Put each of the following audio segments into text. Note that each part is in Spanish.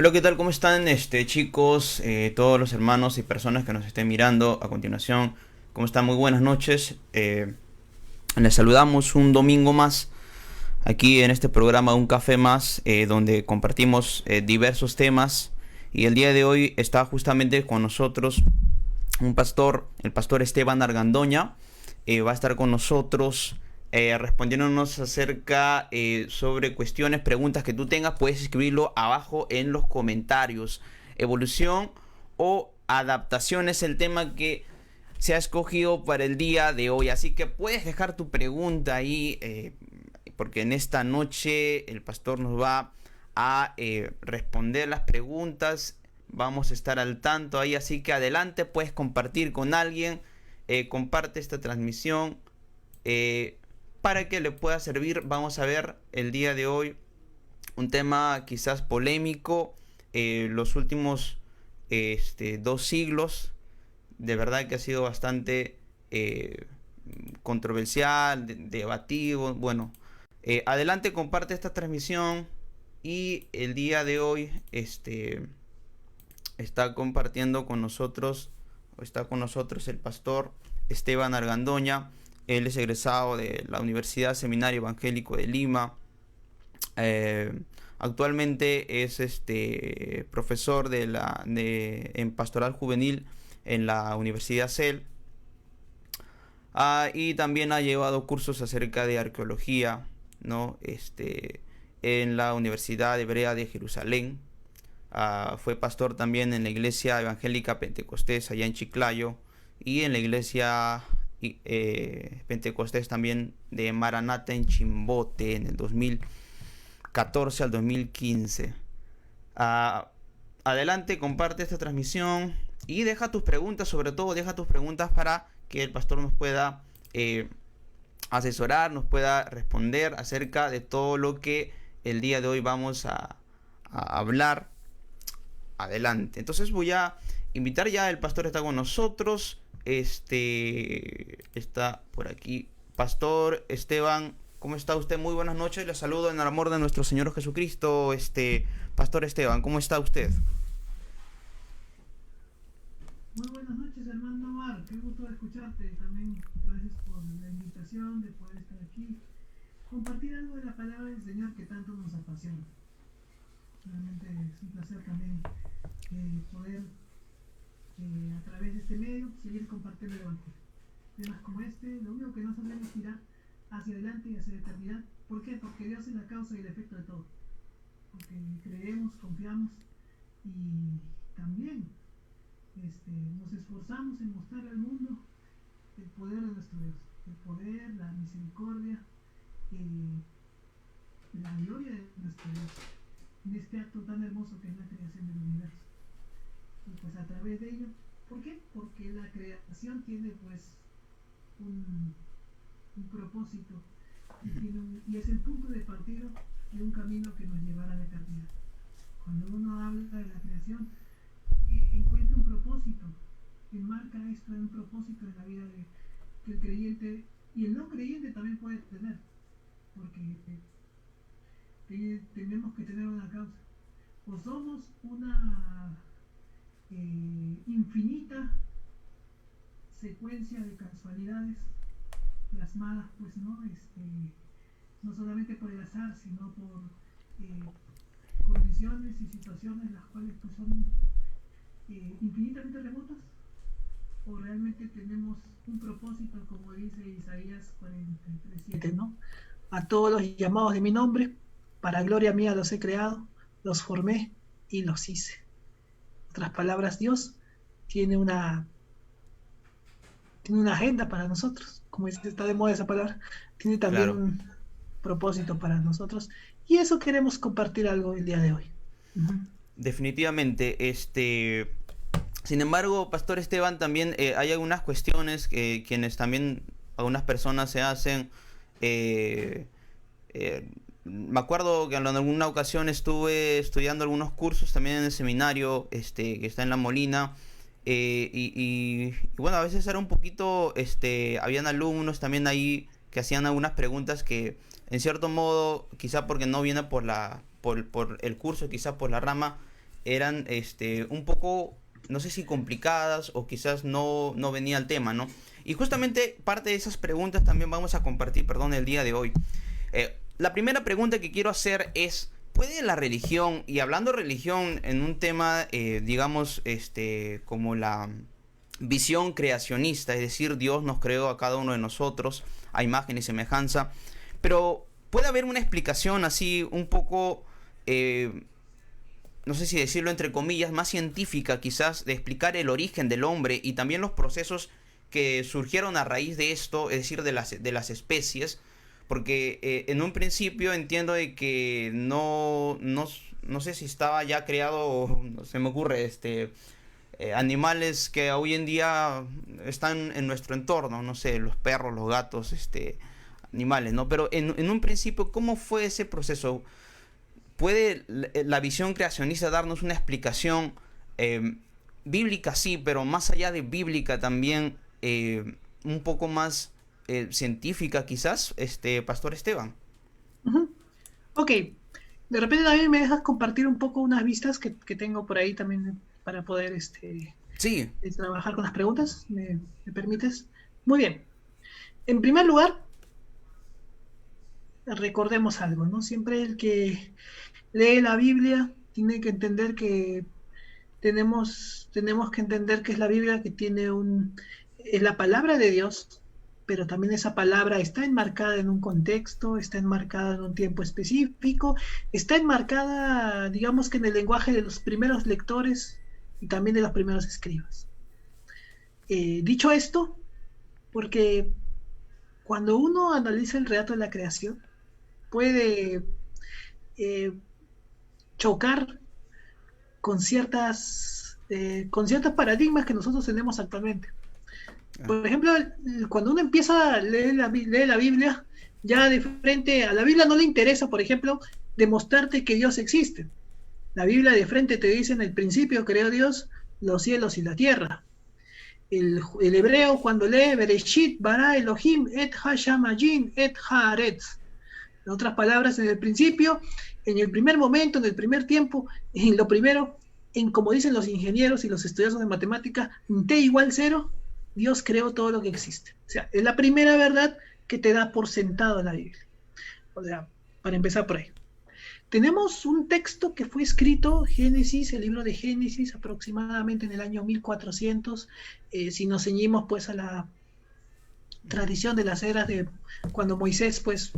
Hola, ¿qué tal? ¿Cómo están, chicos, todos los hermanos y personas que nos estén mirando a continuación? ¿Cómo están? Muy buenas noches. Les saludamos un domingo más aquí en este programa Un Café Más, donde compartimos diversos temas. Y el día de hoy está justamente con nosotros un pastor, el pastor Esteban Argandoña. Va a estar con nosotros respondiéndonos acerca sobre cuestiones, preguntas que tú tengas. Puedes escribirlo abajo en los comentarios. Evolución o adaptación es el tema que se ha escogido para el día de hoy. Así que puedes dejar tu pregunta ahí, porque en esta noche el pastor nos va a responder las preguntas. Vamos a estar al tanto ahí, así que adelante, puedes compartir con alguien, comparte esta transmisión eh, para que le pueda servir. Vamos a ver el día de hoy un tema quizás polémico. Los últimos 2 siglos, de verdad que ha sido bastante controversial, debatido. Bueno, adelante, comparte esta transmisión. Y el día de hoy está compartiendo con nosotros, o está con nosotros el pastor Esteban Argandoña. Él es egresado de la Universidad Seminario Evangélico de Lima. Actualmente es profesor en pastoral juvenil en la Universidad CEL. Y también ha llevado cursos acerca de arqueología, ¿no? En la Universidad Hebrea de Jerusalén. Fue pastor también en la Iglesia Evangélica Pentecostés allá en Chiclayo, y en la Iglesia Pentecostés también de Maranata en Chimbote en el 2014 al 2015. Adelante, comparte esta transmisión y deja tus preguntas, sobre todo deja tus preguntas para que el pastor nos pueda asesorar, nos pueda responder acerca de todo lo que el día de hoy vamos a hablar. Adelante. Entonces voy a invitar, ya el pastor está con nosotros. Está por aquí. Pastor Esteban, ¿cómo está usted? Muy buenas noches. Le saludo en el amor de nuestro Señor Jesucristo. Pastor Esteban, ¿cómo está usted? Muy buenas noches, hermano Omar. Qué gusto escucharte. También gracias por la invitación de poder estar aquí, compartir algo de la palabra del Señor que tanto nos apasiona. Realmente es un placer también poder, a través de este medio, seguir compartiendo el Evangelio. Temas como este, lo único que nos hacen es tirar hacia adelante y hacia la eternidad. ¿Por qué? Porque Dios es la causa y el efecto de todo. Porque creemos, confiamos y también nos esforzamos en mostrar al mundo el poder de nuestro Dios, el poder, la misericordia, eh, la gloria de nuestro Dios, en este acto tan hermoso que es la creación del universo. Y pues a través de ello, ¿por qué? Porque la creación tiene pues un, un propósito y es el punto de partida de un camino que nos llevará a la eternidad. Cuando uno habla de la creación, encuentra un propósito, enmarca esto en un propósito en la vida que el creyente y el no creyente también puede tener, porque tenemos que tener una causa. O somos una infinita secuencia de casualidades plasmadas, pues no solamente por el azar, sino por condiciones y situaciones las cuales pues son infinitamente remotas, o realmente tenemos un propósito, como dice Isaías 43:7, ¿no? A todos los llamados de mi nombre, para gloria mía los he creado, los formé y los hice. En otras palabras, Dios tiene una, tiene una agenda para nosotros, como dice, está de moda esa palabra, tiene también Claro, un propósito para nosotros, y eso queremos compartir algo el día de hoy. Uh-huh. definitivamente. Sin embargo, Pastor Esteban, también hay algunas cuestiones que quienes también, algunas personas se hacen. eh, Me acuerdo que en alguna ocasión estuve estudiando algunos cursos también en el seminario que está en La Molina. Bueno, a veces era un poquito, habían alumnos también ahí que hacían algunas preguntas que, en cierto modo, quizá porque no viene por el curso, quizá por la rama, eran un poco, no sé si complicadas o quizás no venía al tema, ¿no? Y justamente parte de esas preguntas también vamos a compartir, perdón, el día de hoy. La primera pregunta que quiero hacer es, ¿puede la religión, y hablando de religión en un tema, digamos, como la visión creacionista, es decir, Dios nos creó a cada uno de nosotros a imagen y semejanza, pero puede haber una explicación así un poco, no sé si decirlo entre comillas, más científica quizás, de explicar el origen del hombre y también los procesos que surgieron a raíz de esto, es decir, de las especies? Porque en un principio entiendo de que no sé si estaba ya creado, se me ocurre, animales que hoy en día están en nuestro entorno, no sé, los perros, los gatos, animales, ¿no? Pero en un principio, ¿cómo fue ese proceso? ¿Puede la visión creacionista darnos una explicación bíblica, sí, pero más allá de bíblica también, un poco más científica quizás, Pastor Esteban? Ujú. Ok, de repente también me dejas compartir un poco unas vistas que tengo por ahí también para poder Sí, trabajar con las preguntas. ¿Me permites? Muy bien. En primer lugar, recordemos algo, ¿no? Siempre el que lee la Biblia tiene que entender que tenemos que entender que es la Biblia que es la palabra de Dios, pero también esa palabra está enmarcada en un contexto, está enmarcada en un tiempo específico, está enmarcada, digamos que en el lenguaje de los primeros lectores y también de los primeros escribas. Dicho esto, porque cuando uno analiza el relato de la creación, puede eh, chocar con ciertos paradigmas que nosotros tenemos actualmente. Por ejemplo, cuando uno empieza a leer la Biblia, ya de frente a la Biblia no le interesa, por ejemplo, demostrarte que Dios existe. La Biblia de frente te dice: en el principio creó Dios los cielos y la tierra. El hebreo cuando lee Bereshit bara Elohim et ha-shamayim et ha-aretz. En otras palabras, en el principio, en el primer momento, en el primer tiempo, en lo primero, como dicen los ingenieros y los estudiosos de matemática, T igual 0, Dios creó todo lo que existe. O sea, es la primera verdad que te da por sentado la Biblia. O sea, para empezar por ahí. Tenemos un texto que fue escrito, Génesis, el libro de Génesis, aproximadamente en el año 1400, si nos ceñimos pues a la tradición de las eras de cuando Moisés pues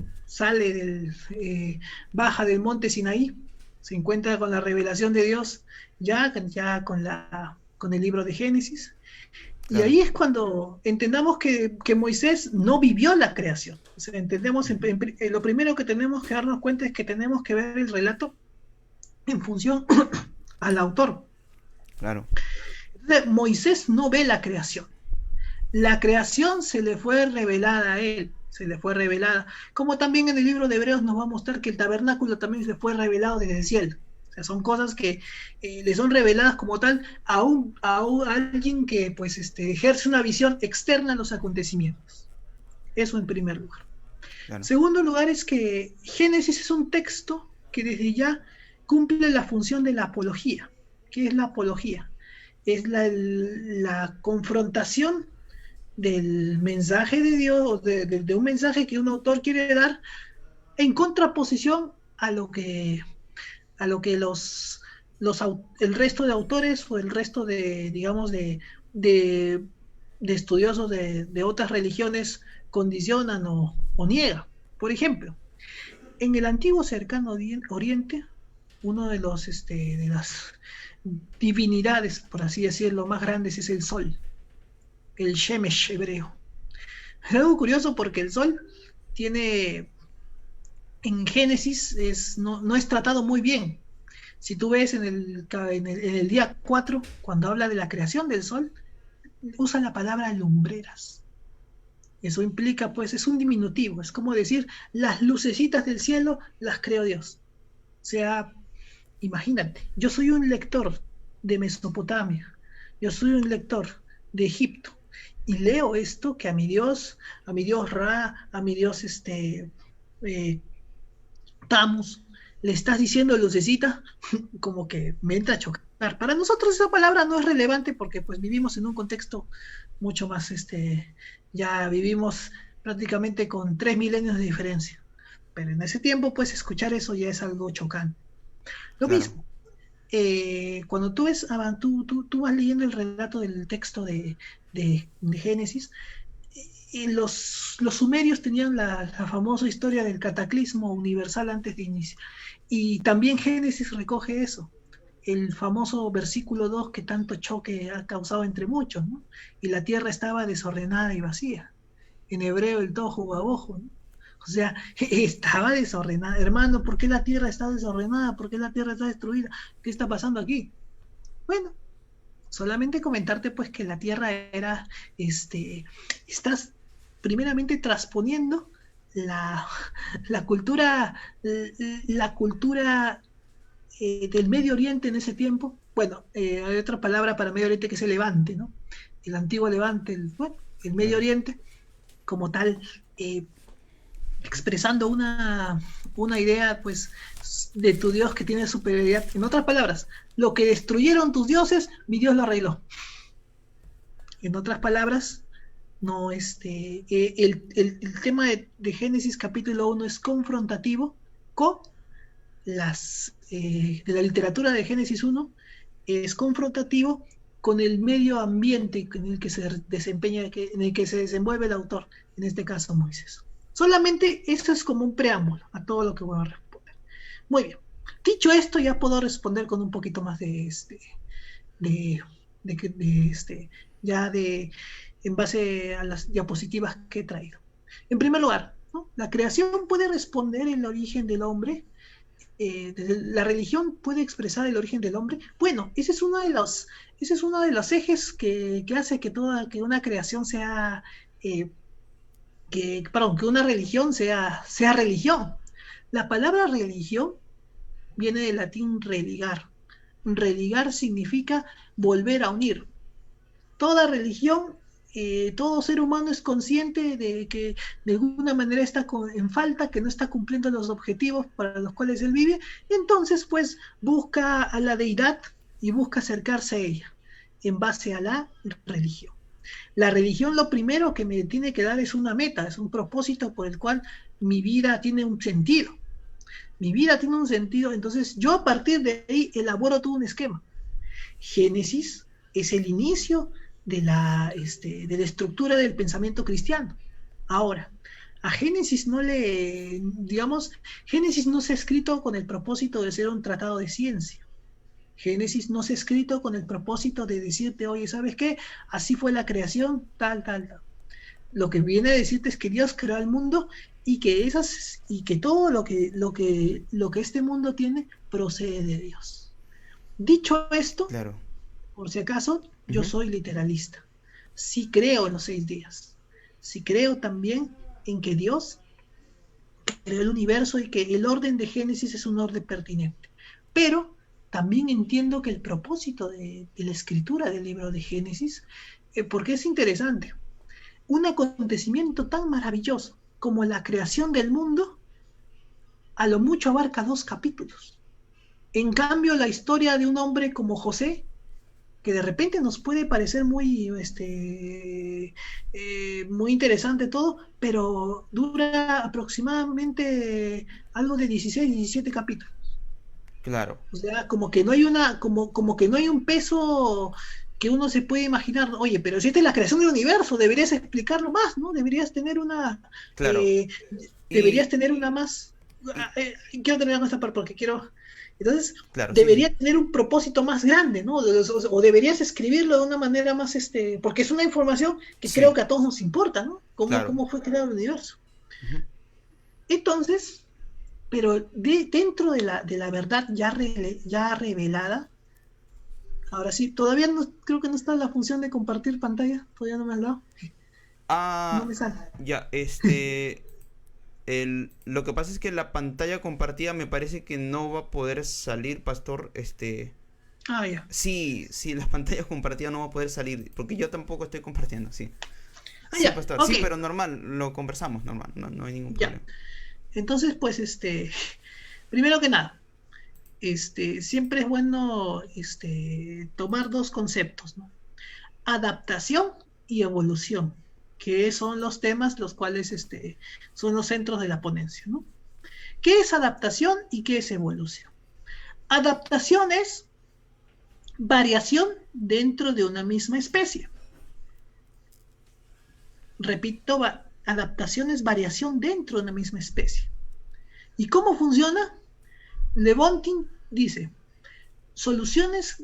baja del monte Sinaí, se encuentra con la revelación de Dios ya con el libro de Génesis. Y claro. ahí es cuando entendamos que Moisés no vivió la creación. O sea, entendemos, lo primero que tenemos que darnos cuenta es que tenemos que ver el relato en función al autor. Claro. Entonces, Moisés no ve la creación. La creación se le fue revelada a él, se le fue revelada. Como también en el libro de Hebreos nos va a mostrar que el tabernáculo también se fue revelado desde el cielo. O sea, son cosas que le son reveladas como tal a alguien que pues ejerce una visión externa a los acontecimientos. Eso en primer lugar. Claro. Segundo lugar es que Génesis es un texto que desde ya cumple la función de la apología. ¿Qué es la apología? Es la confrontación del mensaje de Dios, de un mensaje que un autor quiere dar en contraposición a lo que el resto de autores o el resto de, digamos, de estudiosos de otras religiones condicionan o niegan. Por ejemplo, en el antiguo cercano Oriente, uno de las divinidades, por así decirlo, más grandes es el sol, el Shemesh hebreo. Es algo curioso porque el sol tiene, en Génesis, no es tratado muy bien. Si tú ves en el día 4, cuando habla de la creación del sol, usa la palabra lumbreras. Eso implica, pues, es un diminutivo, es como decir, las lucecitas del cielo las creó Dios. O sea, imagínate, yo soy un lector de Mesopotamia, yo soy un lector de Egipto, y leo esto que a mi Dios Ra, a mi Dios Tamus, le estás diciendo lucecita, como que me entra a chocar. Para nosotros esa palabra no es relevante porque pues vivimos en un contexto mucho más, ya vivimos prácticamente con 3 milenios de diferencia. Pero en ese tiempo, pues escuchar eso ya es algo chocante. Lo Claro, mismo, cuando tú ves, tú vas leyendo el relato del texto de Génesis, y los sumerios tenían la famosa historia del cataclismo universal antes de inicio. Y también Génesis recoge eso, el famoso versículo 2 que tanto choque ha causado entre muchos, ¿no? Y la tierra estaba desordenada y vacía. En hebreo el tohu babohu, ¿no? O sea, estaba desordenada. Hermano, ¿por qué la tierra está desordenada? ¿Por qué la tierra está destruida? ¿Qué está pasando aquí? Bueno, solamente comentarte pues que la tierra era, estás primeramente transponiendo la, la cultura, la cultura del Medio Oriente en ese tiempo. Bueno, hay otra palabra para Medio Oriente que es el Levante, ¿no? El antiguo Levante, bueno, el Medio claro. Oriente como tal, eh, expresando una idea, pues, de tu Dios que tiene superioridad. En otras palabras, lo que destruyeron tus dioses, mi Dios lo arregló. En otras palabras, no, el tema de Génesis capítulo 1 es confrontativo con de la literatura de Génesis 1, es confrontativo con el medio ambiente en el que se desempeña, en el que se desenvuelve el autor, en este caso Moisés. Solamente esto es como un preámbulo a todo lo que voy a responder. Muy bien. Dicho esto, ya puedo responder con un poquito más de, ya en base a las diapositivas que he traído. En primer lugar, ¿no? La creación puede responder el origen del hombre. La religión puede expresar el origen del hombre. Bueno, ese es uno de los ejes que hace que una creación sea, que una religión sea religión. La palabra religión viene del latín religar. Religar significa volver a unir. Toda religión, todo ser humano es consciente de que de alguna manera está en falta, que no está cumpliendo los objetivos para los cuales él vive, entonces pues busca a la deidad y busca acercarse a ella en base a la religión. La religión lo primero que me tiene que dar es una meta, es un propósito por el cual mi vida tiene un sentido. Mi vida tiene un sentido, entonces yo a partir de ahí elaboro todo un esquema. Génesis es el inicio de la estructura del pensamiento cristiano. Ahora, a Génesis no le, digamos, Génesis no se ha escrito con el propósito de ser un tratado de ciencia. Génesis no se ha escrito con el propósito de decirte, oye, ¿sabes qué? Así fue la creación, tal, tal, tal. Lo que viene a decirte es que Dios creó el mundo y que todo lo que este mundo tiene procede de Dios. Dicho esto, Claro. por si acaso, yo Ujú. soy literalista. Sí creo en los 6 días. Sí creo también en que Dios creó el universo y que el orden de Génesis es un orden pertinente. Pero también entiendo que el propósito de la escritura del libro de Génesis, porque es interesante, un acontecimiento tan maravilloso como la creación del mundo, a lo mucho abarca 2 capítulos. En cambio, la historia de un hombre como José, que de repente nos puede parecer muy interesante todo, pero dura aproximadamente algo de 16, 17 capítulos. Claro. O sea, como que no hay como que no hay un peso que uno se puede imaginar. Oye, pero si esta es la creación del universo, deberías explicarlo más, ¿no? Claro. Eh, deberías Y, tener una más. y Quiero terminar con esta parte porque quiero. Entonces, claro, sí, sí. debería tener un propósito más grande, ¿no? O deberías escribirlo de una manera más, porque es una información que creo Sí, que a todos nos importa, ¿no? claro. Cómo fue creado el universo. Ujú. Entonces, pero dentro de la verdad ya revelada, ahora sí, todavía no, creo que no está la función de compartir pantalla, todavía no me has dado, no Ah, me sale. ya, lo que pasa es que la pantalla compartida me parece que no va a poder salir, pastor. Ah, ya. Sí, sí, la pantalla compartida no va a poder salir, porque yo tampoco estoy compartiendo, sí. Ah, Sí, ya, pastor, ok, sí, pero normal, lo conversamos, normal, no, no hay ningún ya. problema. Entonces, pues, Primero que nada, siempre es bueno tomar dos conceptos, ¿no? Adaptación y evolución, que son los temas los cuales son los centros de la ponencia, ¿no? ¿Qué es adaptación y qué es evolución? Adaptación es variación dentro de una misma especie. Repito, adaptación es variación dentro de una misma especie. ¿Y cómo funciona? Le Bontin dice, soluciones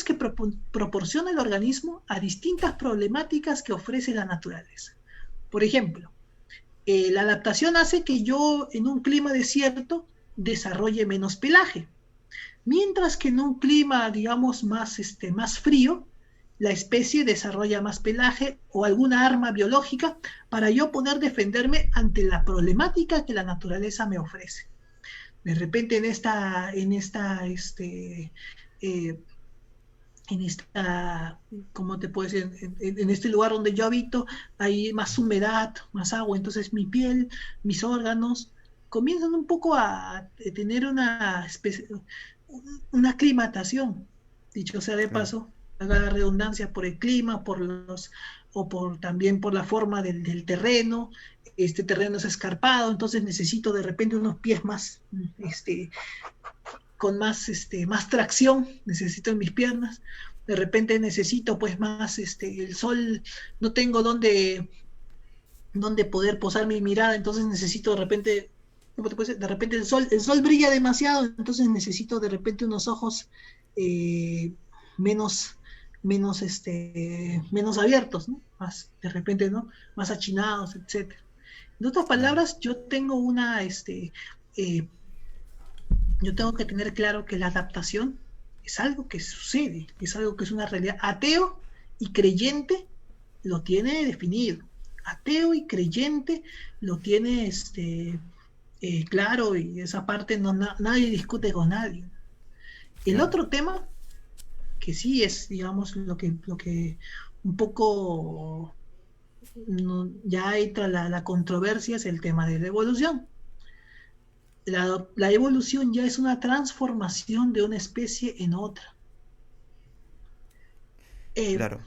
que proporciona el organismo a distintas problemáticas que ofrece la naturaleza. Por ejemplo, la adaptación hace que yo en un clima desierto desarrolle menos pelaje, mientras que en un clima, digamos, más frío, la especie desarrolla más pelaje o alguna arma biológica para yo poder defenderme ante la problemática que la naturaleza me ofrece. De repente ¿cómo te puedo decir? En este lugar donde yo habito hay más humedad, más agua, entonces mi piel, mis órganos comienzan un poco a tener una aclimatación, dicho sea de Claro. paso, haga la redundancia por el clima, también por la forma del terreno. Este terreno es escarpado, entonces necesito de repente unos pies con más tracción, necesito en mis piernas. De repente necesito pues más el sol, no tengo donde poder posar mi mirada, entonces necesito de repente, ¿cómo te puede ser? De repente el sol brilla demasiado, entonces necesito de repente unos ojos menos, menos abiertos, ¿no? Más, de repente, ¿no? Más achinados, etcétera. En otras Claro. palabras, yo tengo que tener claro que la adaptación es algo que sucede, es algo que es una realidad. Ateo y creyente lo tiene definido. Ateo y creyente lo tiene claro, y esa parte nadie discute con nadie. El Claro. otro tema, que sí es, digamos, lo que un poco ya entra la controversia, es el tema de la evolución. La evolución ya es una transformación de una especie en otra. Eh, Claro.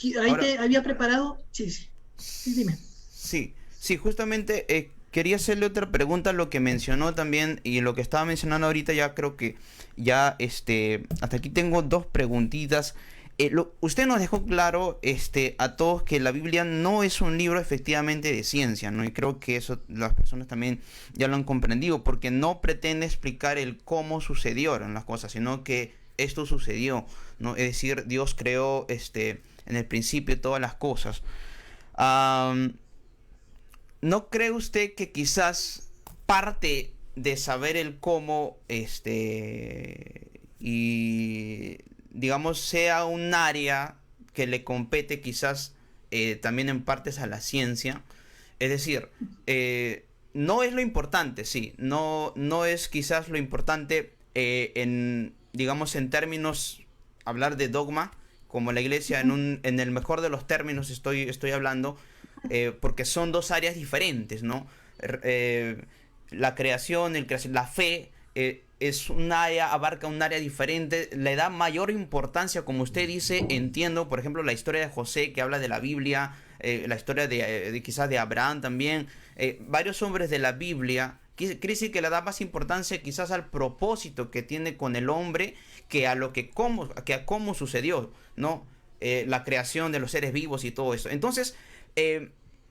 ahí Ahora, te había preparado. Sí, sí, sí, dime. sí, sí, justamente quería hacerle otra pregunta a lo que mencionó también y lo que estaba mencionando ahorita ya creo que ya hasta aquí tengo dos preguntitas. Usted nos dejó claro a todos que la Biblia no es un libro efectivamente de ciencia, ¿no? Y creo que eso las personas también ya lo han comprendido, porque no pretende explicar el cómo sucedieron las cosas, sino que esto sucedió, ¿no? Es decir, Dios creó en el principio todas las cosas. Am, ¿No cree usted que quizás parte de saber el cómo, y digamos sea un área que le compete quizás también en partes a la ciencia? Es decir, no es lo importante, sí, no es quizás lo importante digamos, en términos, hablar de dogma, como la iglesia, en el mejor de los términos estoy hablando, porque son dos áreas diferentes, ¿no? La creación, la fe, es un área, abarca un área diferente, le da mayor importancia, como usted dice, entiendo, por ejemplo, la historia de José, que habla de la Biblia, la historia quizás de Abraham también, varios hombres de la Biblia, quiere decir que le da más importancia quizás al propósito que tiene con el hombre que a que a cómo sucedió, ¿no? La creación de los seres vivos y todo eso. Entonces,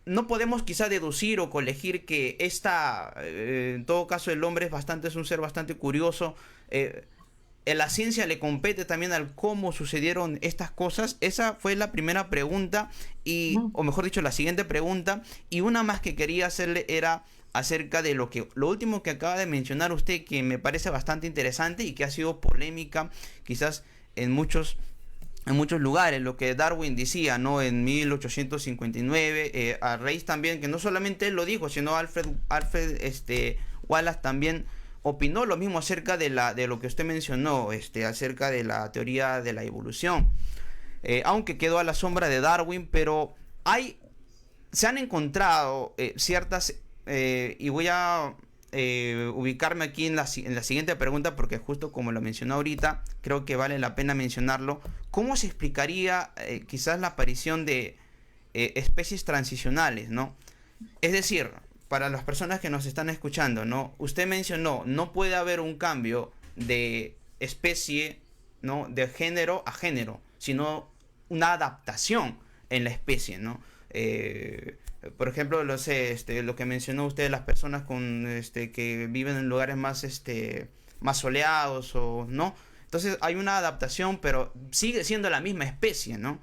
no podemos quizá deducir o colegir que en todo caso el hombre es un ser bastante curioso. En la ciencia le compete también al cómo sucedieron estas cosas. Esa fue la primera pregunta o mejor dicho, la siguiente pregunta. Y una más que quería hacerle era acerca de lo último que acaba de mencionar usted, que me parece bastante interesante y que ha sido polémica quizás en muchos lugares, lo que Darwin decía, ¿no? En 1859, a raíz también, que no solamente él lo dijo, sino Alfred Wallace también opinó lo mismo acerca de lo que usted mencionó, acerca de la teoría de la evolución. Aunque quedó a la sombra de Darwin, pero se han encontrado ciertas, y voy a ubicarme aquí en en la siguiente pregunta, porque justo como lo mencionó ahorita, creo que vale la pena mencionarlo. ¿Cómo se explicaría quizás la aparición de especies transicionales, ¿no? Es decir, para las personas que nos están escuchando, ¿no? Usted mencionó, no puede haber un cambio de especie, ¿no? De género a género, sino una adaptación en la especie, ¿no? Por ejemplo, lo que mencionó usted, las personas que viven en lugares más, más soleados o no. Entonces hay una adaptación, pero sigue siendo la misma especie, ¿no?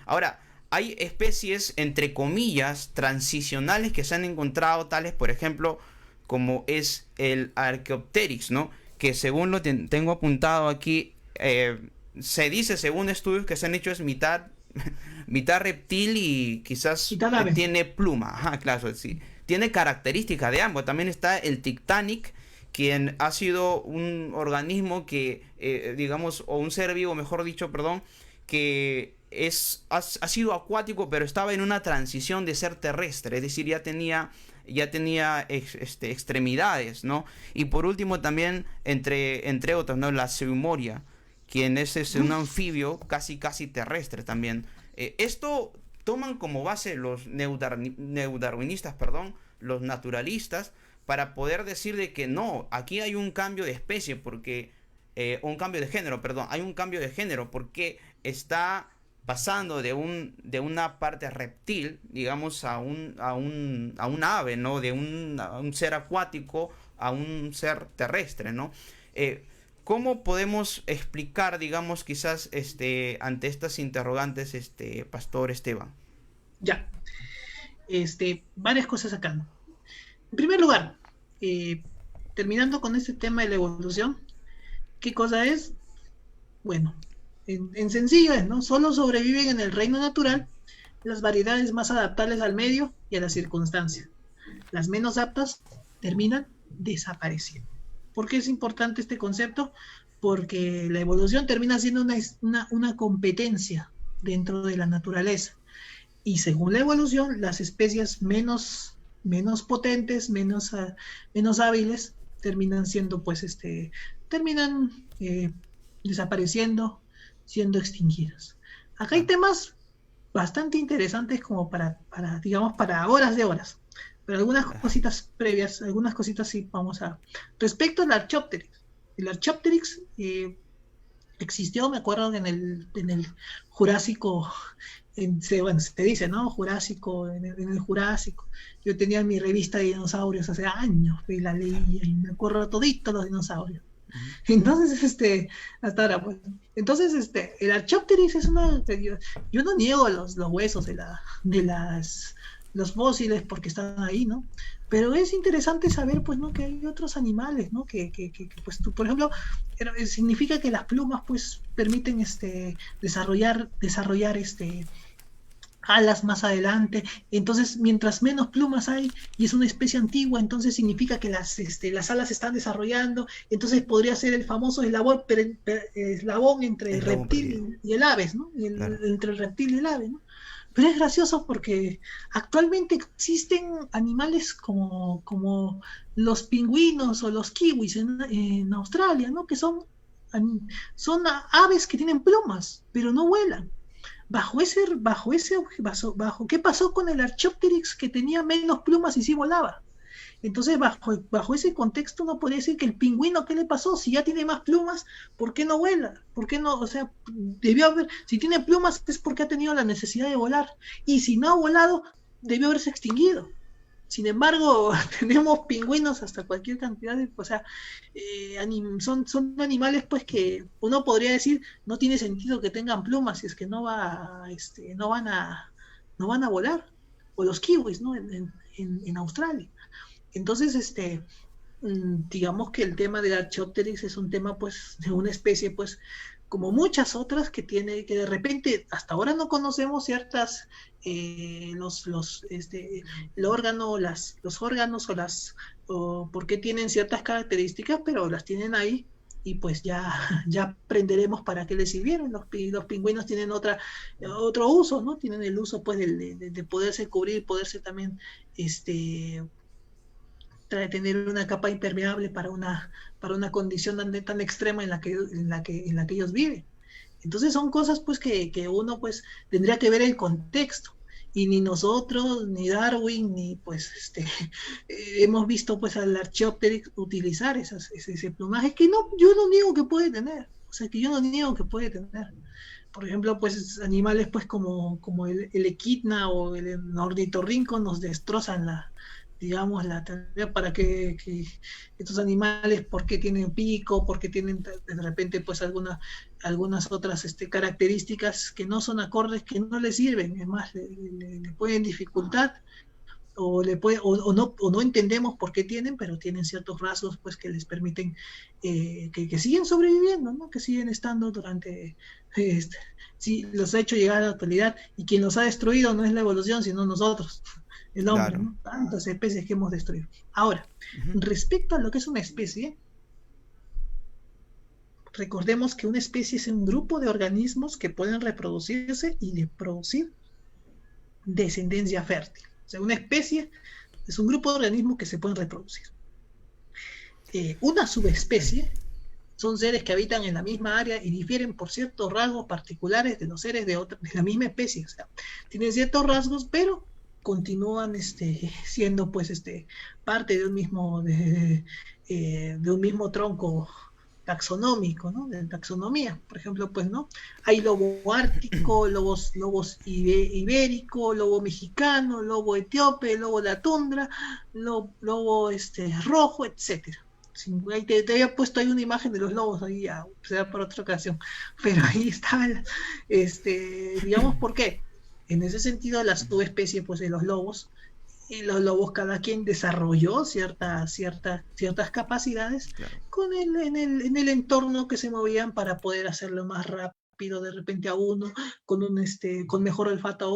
Ahora, hay especies, entre comillas, transicionales que se han encontrado, tales, por ejemplo, como es el Archaeopteryx, ¿no? Que según lo tengo apuntado aquí, se dice, según estudios que se han hecho, es mitad, mitad reptil y quizás Y tal ave. tiene pluma. Ajá, claro, sí. Tiene características de ambos. También está el Titanic, quien ha sido un organismo que, digamos, o un ser vivo, mejor dicho, perdón, que ha sido acuático, pero estaba en una transición de ser terrestre, es decir, ya tenía extremidades, ¿no? Y por último también, entre otros, ¿no? La Seumoria, quien es un anfibio casi terrestre también. Esto toman como base los neodarwinistas, perdón, los naturalistas, para poder decir de que no, aquí hay un cambio de especie, porque un cambio de género, perdón, hay un cambio de género, porque está pasando de una parte reptil, digamos, a un ave, ¿no? A un ser acuático a un ser terrestre, ¿no? ¿Cómo podemos explicar, digamos, quizás ante estas interrogantes, Pastor Esteban? Ya. Varias cosas acá. En primer lugar, terminando con este tema de la evolución, ¿qué cosa es? Bueno, en sencillo es, ¿no? Solo sobreviven en el reino natural las variedades más adaptables al medio y a las circunstancias. Las menos aptas terminan desapareciendo. ¿Por qué es importante este concepto? Porque la evolución termina siendo una competencia dentro de la naturaleza. Y según la evolución, las especies menos potentes, menos hábiles, terminan siendo, pues, terminan desapareciendo, siendo extinguidas. Acá hay temas bastante interesantes como digamos, para horas de horas. Pero algunas cositas previas, algunas cositas sí vamos a... Respecto al Archaeopteryx. El Archaeopteryx existió, me acuerdo, en el Jurásico, bueno, se dice, ¿no? Jurásico, en el Jurásico. Yo tenía mi revista de dinosaurios hace años, y la leía, y me acuerdo todito los dinosaurios. Entonces, hasta ahora, pues. Entonces, el Archaeopteryx es una... Yo no niego los huesos los fósiles porque están ahí, ¿no? Pero es interesante saber, pues, ¿no? Que hay otros animales, ¿no? Pues, tú, por ejemplo, significa que las plumas, pues, permiten, desarrollar, alas más adelante. Entonces, mientras menos plumas hay y es una especie antigua, entonces significa que las alas se están desarrollando. Entonces podría ser el famoso eslabón entre el reptil y el ave, ¿no? Claro. Entre el reptil y el ave, ¿no? Pero es gracioso porque actualmente existen animales como los pingüinos o los kiwis en Australia, ¿no? Que son aves que tienen plumas, pero no vuelan. ¿Qué pasó con el Archaeopteryx que tenía menos plumas y sí volaba? Entonces, bajo ese contexto, no podría decir que el pingüino, ¿qué le pasó? Si ya tiene más plumas, ¿por qué no vuela? ¿Por qué no? O sea, debió haber, si tiene plumas es porque ha tenido la necesidad de volar. Y si no ha volado, debió haberse extinguido. Sin embargo, tenemos pingüinos hasta cualquier cantidad de, o sea, son animales, pues, que uno podría decir no tiene sentido que tengan plumas si es que no van a volar. O los kiwis, ¿no? En Australia. Entonces, digamos que el tema del Archaeopteryx es un tema, pues, de una especie, pues, como muchas otras que de repente hasta ahora no conocemos ciertas el órgano, los órganos o por qué tienen ciertas características, pero las tienen ahí y pues ya aprenderemos para qué les sirvieron. Los pingüinos tienen otro uso, ¿no? Tienen el uso, pues, de poderse cubrir, poderse también tener una capa impermeable para una condición tan extrema en la que ellos viven. Entonces son cosas pues que uno pues tendría que ver el contexto. Y ni nosotros, ni Darwin, ni pues hemos visto pues al Archaeopteryx utilizar ese plumaje que no, yo no niego que puede tener. O sea, que yo no niego que puede tener. Por ejemplo, pues animales pues como el equidna o el ornitorrinco nos destrozan digamos, la teoría para que estos animales, por qué tienen pico, por qué tienen de repente pues algunas otras características que no son acordes, que no les sirven, es más, le pueden dificultar o no entendemos por qué tienen, pero tienen ciertos rasgos pues que les permiten que siguen sobreviviendo, ¿no? Que siguen estando durante sí, los ha hecho llegar a la actualidad, y quien los ha destruido no es la evolución, sino nosotros, el hombre, Claro. ¿no? Tantas especies que hemos destruido. Ahora, Ujú. respecto a lo que es una especie, recordemos que una especie es un grupo de organismos que pueden reproducirse y de producir descendencia fértil. O sea, una especie es un grupo de organismos que se pueden reproducir. Una subespecie son seres que habitan en la misma área y difieren por ciertos rasgos particulares de los seres de la misma especie. O sea, tienen ciertos rasgos, pero continúan siendo pues parte de un mismo tronco taxonómico, ¿no? De taxonomía. Por ejemplo, pues, ¿no? Hay lobo ártico, lobos ibérico, lobo mexicano, lobo etíope, lobo de la tundra, lobo rojo, etcétera. Sí, te había puesto ahí una imagen de los lobos, ahí ya será por otra ocasión, pero ahí está, digamos, ¿por qué? En ese sentido, la subespecie pues, de y los lobos cada quien desarrolló ciertas capacidades Claro. en el entorno que se movían para poder hacerlo más rápido de repente a uno, con mejor olfato a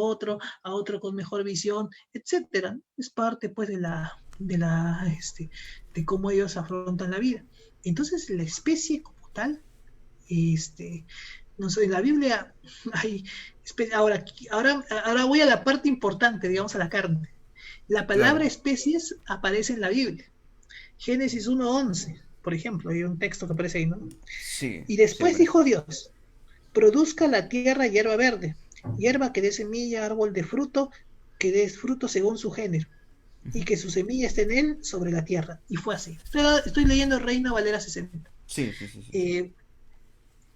otro con mejor visión, etcétera. Es parte pues de cómo ellos afrontan la vida. Entonces la especie como tal, este, no sé, en la Biblia hay, ahora voy a la parte importante, digamos a la carne. La palabra Claro. especies aparece en la Biblia. Génesis 1:11, por ejemplo, hay un texto que aparece ahí, ¿no? Sí, Y sí después aparece. dijo Dios, produzca la tierra hierba verde, hierba que dé semilla, árbol de fruto, que dé fruto según su género, y Ujú. que su semilla esté en él sobre la tierra. Y fue así. Estoy leyendo Reina Valera 60. Sí, sí, sí, sí, sí. Eh,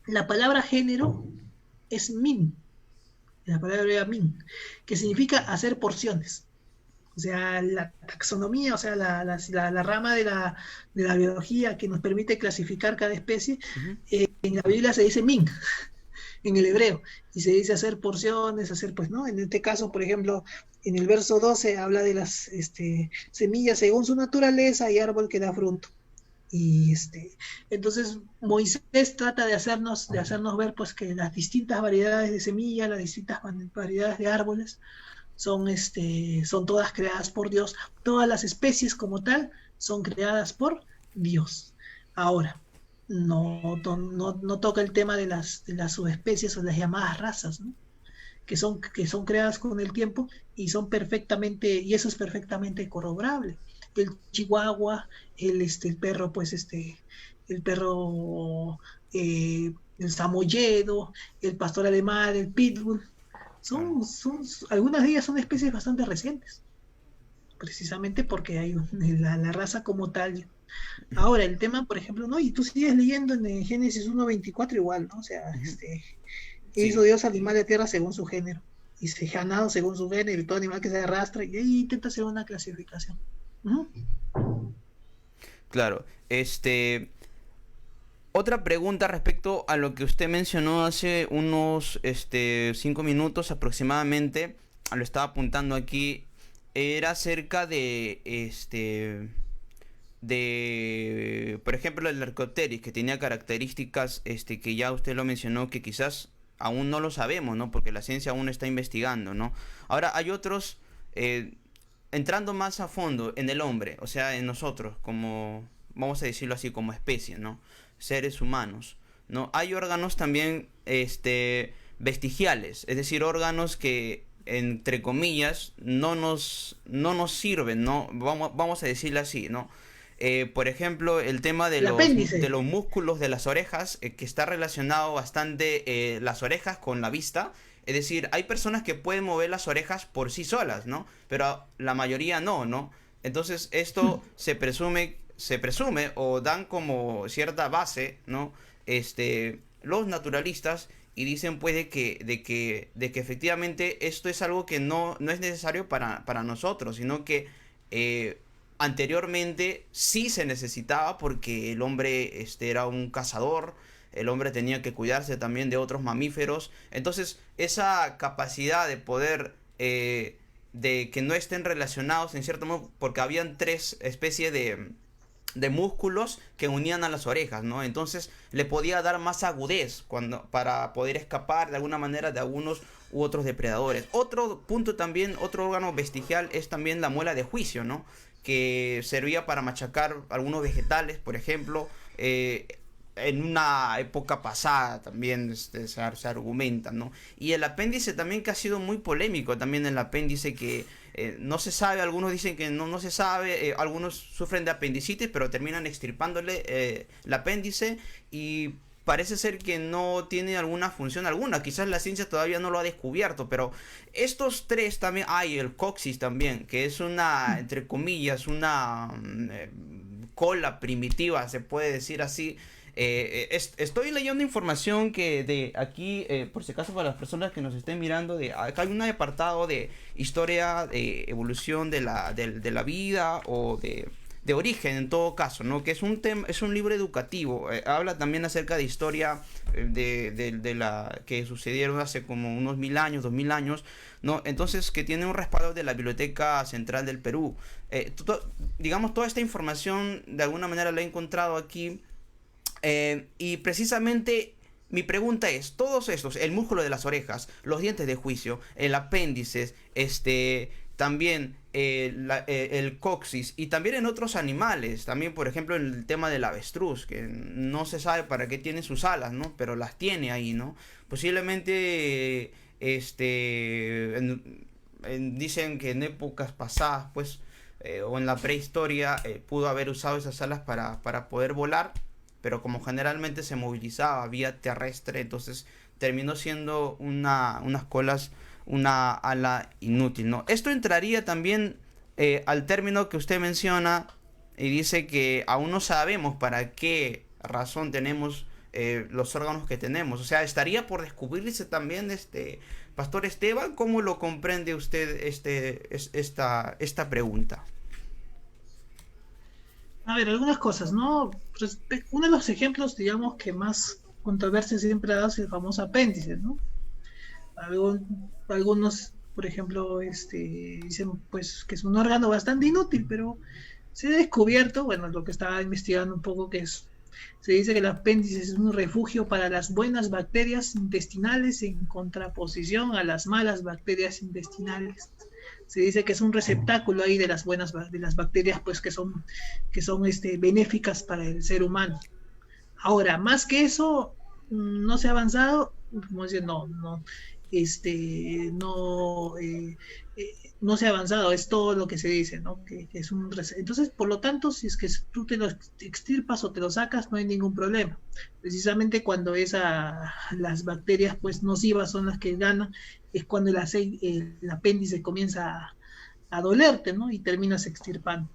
la palabra género es min, la palabra min, que significa hacer porciones. O sea, la taxonomía, o sea, la rama de la biología que nos permite clasificar cada especie, Ujú. en la Biblia se dice min, en el hebreo, y se dice hacer porciones, pues, ¿no? En este caso, por ejemplo, en el verso 12 habla de las semillas según su naturaleza y árbol que da fruto. Y entonces Moisés trata de hacernos ver pues que las distintas variedades de semillas, las distintas variedades de árboles son todas creadas por Dios, todas las especies como tal son creadas por Dios. Ahora, no toca el tema de las subespecies o las llamadas razas, ¿no? Que son creadas con el tiempo y eso es perfectamente corroborable. El chihuahua, el perro, pues el perro, el samoyedo, el pastor alemán, el pitbull, Claro. algunas de ellas son especies bastante recientes, precisamente porque hay la raza como tal. Ahora, el tema, por ejemplo, ¿no? Y tú sigues leyendo en el Génesis 1:24 igual, ¿no? O sea, Ujú. hizo Sí, Dios animal de tierra según su género, y se ganado según su género, y todo animal que se arrastra, y ahí intenta hacer una clasificación. Uh -huh. claro. Otra pregunta respecto a lo que usted mencionó hace unos 5 minutos aproximadamente, lo estaba apuntando aquí, era acerca de por ejemplo el Archaeopteryx, que tenía características que ya usted lo mencionó, que quizás aún no lo sabemos, ¿no? Porque la ciencia aún está investigando, ¿no? Ahora hay otros, entrando más a fondo en el hombre, o sea, en nosotros, como, vamos a decirlo así, como especie, ¿no? Seres humanos, ¿no? Hay órganos también, vestigiales, es decir, órganos entre comillas, no nos sirven, ¿no? Vamos a decirlo así, ¿no? Por ejemplo, el tema El de apéndice. los músculos de las orejas, que está relacionado bastante las orejas con la vista. Es decir, hay personas que pueden mover las orejas por sí solas, ¿no? Pero la mayoría no, ¿no? Entonces esto se presume o dan como cierta base, ¿no? Los naturalistas y dicen pues de que efectivamente esto es algo que no es necesario para nosotros, sino que eh, anteriormente sí se necesitaba porque el hombre era un cazador, el hombre tenía que cuidarse también de otros mamíferos, entonces esa capacidad de poder de que no estén relacionados en cierto modo, porque habían tres especies de músculos que unían a las orejas, ¿no? Entonces le podía dar más agudez para poder escapar de alguna manera de algunos u otros depredadores. Otro punto también, otro órgano vestigial es también la muela de juicio, ¿no? Que servía para machacar algunos vegetales, por ejemplo. En una época pasada también se argumenta, ¿no? Y el apéndice también que ha sido muy polémico, también el apéndice que no se sabe, algunos dicen que no se sabe, algunos sufren de apendicitis, pero terminan extirpándole el apéndice y parece ser que no tiene alguna función alguna, quizás la ciencia todavía no lo ha descubierto, pero estos tres también, hay el coxis también, que es una, entre comillas, una cola primitiva, se puede decir así. Estoy leyendo información que de aquí, por si acaso para las personas que nos estén mirando, de acá hay un apartado de historia, de evolución de la vida o de origen en todo caso, ¿no? Que es un tema, es un libro educativo. Habla también acerca de historia de la que sucedieron hace como unos 1000 años, 2000 años, ¿no? Entonces que tiene un respaldo de la Biblioteca Central del Perú. Digamos, toda esta información de alguna manera la he encontrado aquí. Y precisamente mi pregunta es, todos estos, el músculo de las orejas, los dientes de juicio, el apéndice, también el coxis y también en otros animales, también por ejemplo en el tema del avestruz, que no se sabe para qué tiene sus alas, ¿no? Pero las tiene ahí, ¿no? Posiblemente, dicen que en épocas pasadas, pues, o en la prehistoria, pudo haber usado esas alas para poder volar, pero como generalmente se movilizaba vía terrestre, entonces terminó siendo unas colas, una ala inútil, ¿no? Esto entraría también al término que usted menciona y dice que aún no sabemos para qué razón tenemos los órganos que tenemos. O sea, estaría por descubrirse también, Pastor Esteban, ¿cómo lo comprende usted esta pregunta? A ver, algunas cosas, ¿no? Uno de los ejemplos, digamos, que más controversia siempre ha dado es el famoso apéndice, ¿no? Algunos, por ejemplo, dicen pues que es un órgano bastante inútil, pero se ha descubierto, bueno, lo que estaba investigando un poco, se dice que el apéndice es un refugio para las buenas bacterias intestinales en contraposición a las malas bacterias intestinales. Se dice que es un receptáculo ahí de las buenas de las bacterias pues que son benéficas para el ser humano. Ahora, más que eso, no se ha avanzado, como dicen, no, no se ha avanzado, es todo lo que se dice, ¿no? Que es entonces, por lo tanto, si es que tú te lo extirpas o te lo sacas, no hay ningún problema. Precisamente cuando las bacterias pues nocivas son las que ganan, es cuando el apéndice comienza a dolerte, ¿no? Y terminas extirpando.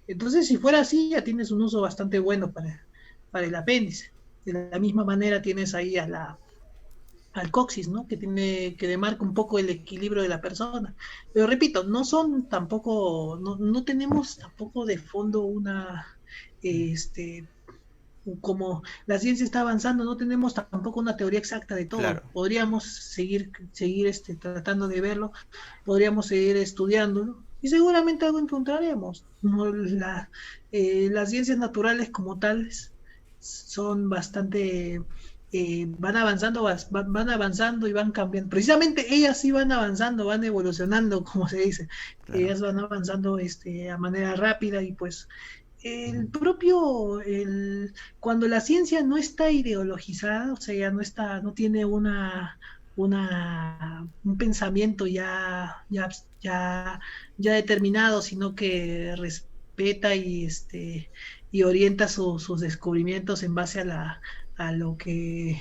Entonces, si fuera así, ya tienes un uso bastante bueno para el apéndice. De la misma manera tienes ahí al coxis, ¿no? Que demarca un poco el equilibrio de la persona. Pero repito, no tenemos tampoco de fondo como la ciencia está avanzando, no tenemos tampoco una teoría exacta de todo. Claro. Podríamos seguir tratando de verlo, podríamos seguir estudiándolo y seguramente algo encontraremos. No, las ciencias naturales como tales son bastante van avanzando y van cambiando. Precisamente ellas sí van avanzando, van evolucionando, como se dice. Claro. Ellas van avanzando a manera rápida y pues cuando la ciencia no está ideologizada, o sea, ya no tiene un pensamiento ya determinado, sino que respeta y orienta sus descubrimientos en base a lo que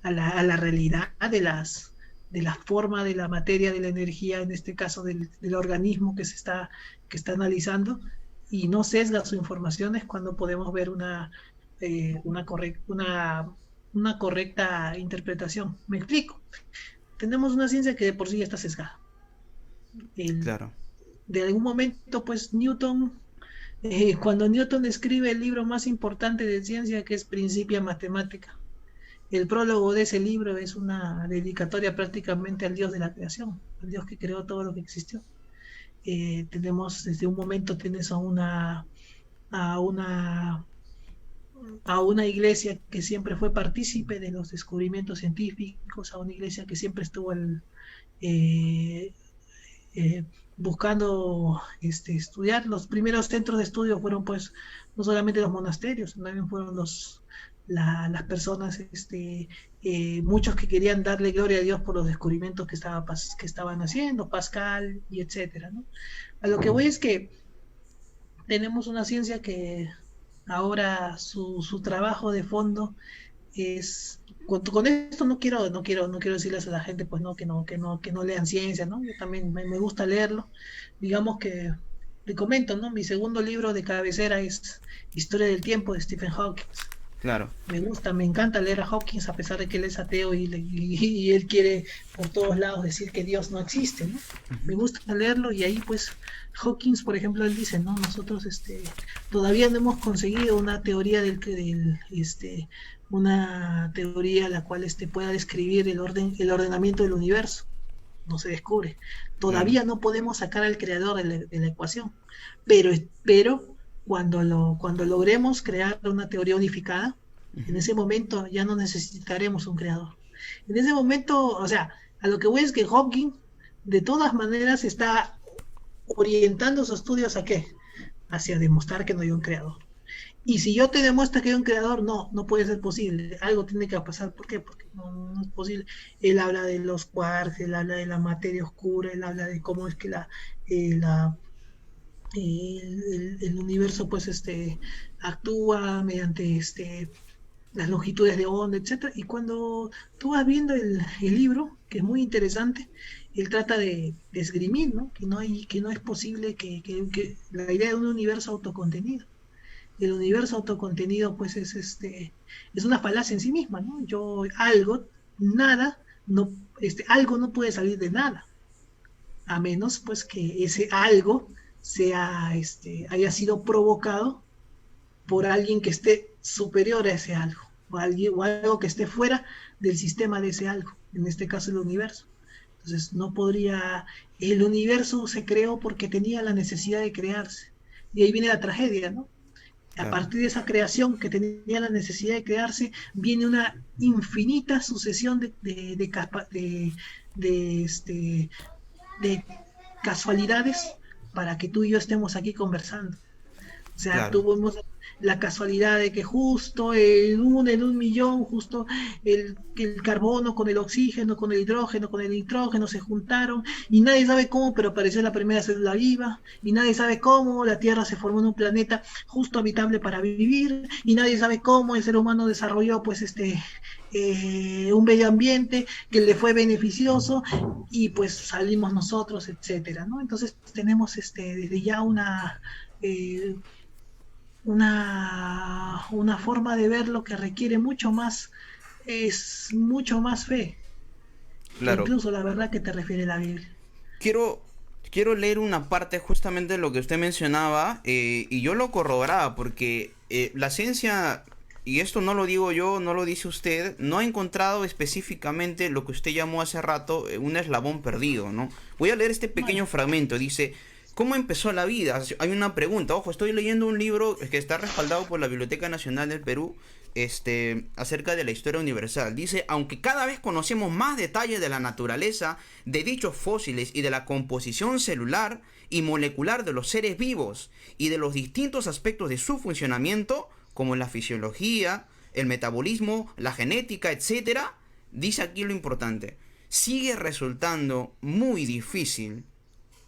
a la realidad de la forma de la materia, de la energía, en este caso del organismo que está analizando, y no sesga sus informaciones cuando podemos ver una correcta interpretación. Me explico. Tenemos una ciencia que de por sí ya está sesgada. El, Claro, de algún momento, pues Newton, cuando Newton escribe el libro más importante de ciencia, que es Principia Mathematica, el prólogo de ese libro es una dedicatoria prácticamente al Dios de la creación, al Dios que creó todo lo que existió. Tenemos desde un momento tienes a una a una iglesia que siempre fue partícipe de los descubrimientos científicos, a una iglesia que siempre estuvo eh, eh, buscando estudiar. Los primeros centros de estudio fueron pues no solamente los monasterios, también fueron las personas, muchos que querían darle gloria a Dios por los descubrimientos que estaban haciendo, Pascal y etcétera, ¿no? A lo que voy es que tenemos una ciencia que ahora su trabajo de fondo es con esto no quiero decirles a la gente pues no que no lean ciencia, ¿no? Yo también me gusta leerlo. Digamos que le comento, ¿no? Mi segundo libro de cabecera es Historia del tiempo de Stephen Hawking. claro. Me gusta, me encanta leer a Hawkins a pesar de que él es ateo y él quiere por todos lados decir que Dios no existe, ¿no? Me Ujú. gusta leerlo y ahí pues Hawkins, por ejemplo, él dice, ¿no? Nosotros todavía no hemos conseguido una teoría una teoría la cual pueda describir el ordenamiento del universo. No se descubre. Claro, Todavía no podemos sacar al creador de la ecuación, pero cuando logremos crear una teoría unificada, en ujú, ese momento ya no necesitaremos un creador. En ese momento, o sea, a lo que voy es que Hawking de todas maneras está orientando sus estudios a qué? Hacia demostrar que no hay un creador. Y si yo te demuestro que hay un creador, no puede ser posible. Algo tiene que pasar. ¿Por qué? Porque no es posible. Él habla de los quarks, él habla de la materia oscura, él habla de cómo es que eh, la, el universo pues actúa mediante las longitudes de onda, etcétera. Y cuando tú vas viendo el libro, que es muy interesante, él trata de esgrimir, ¿no? Que no es posible que la idea de un universo autocontenido. El universo autocontenido pues es una falacia en sí misma, ¿no? Nada, no, algo no puede salir de nada, a menos pues que ese algo haya sido provocado por alguien que esté superior a ese algo, o algo que esté fuera del sistema de ese algo, en este caso el universo. Entonces no podría, el universo se creó porque tenía la necesidad de crearse. Y ahí viene la tragedia, ¿no? A claro, partir de esa creación que tenía la necesidad de crearse, viene una infinita sucesión de, este, de casualidades para que tú y yo estemos aquí conversando. O sea, claro. tuvimos la casualidad de que justo en un millón, justo el carbono con el oxígeno, con el hidrógeno, con el nitrógeno se juntaron y nadie sabe cómo, pero apareció la primera célula viva y nadie sabe cómo la Tierra se formó en un planeta justo habitable para vivir y nadie sabe cómo el ser humano desarrolló pues un medio ambiente que le fue beneficioso y pues salimos nosotros, etcétera, ¿no? Entonces tenemos desde ya eh, una forma de verlo que requiere es mucho más fe que Claro, incluso la verdad que te refiere la Biblia. quiero, quiero leer una parte justamente de lo que usted mencionaba y yo lo corroboraba porque la ciencia, y esto no lo digo yo, no lo dice usted, no ha encontrado específicamente lo que usted llamó hace rato un eslabón perdido, ¿no? Voy a leer este Bueno, pequeño fragmento, dice... ¿Cómo empezó la vida? Hay una pregunta. Ojo, estoy leyendo un libro que está respaldado por la Biblioteca Nacional del Perú, acerca de la historia universal. Dice, aunque cada vez conocemos más detalles de la naturaleza, de dichos fósiles y de la composición celular y molecular de los seres vivos y de los distintos aspectos de su funcionamiento, como la fisiología, el metabolismo, la genética, etcétera, dice aquí lo importante. sigue resultando muy difícil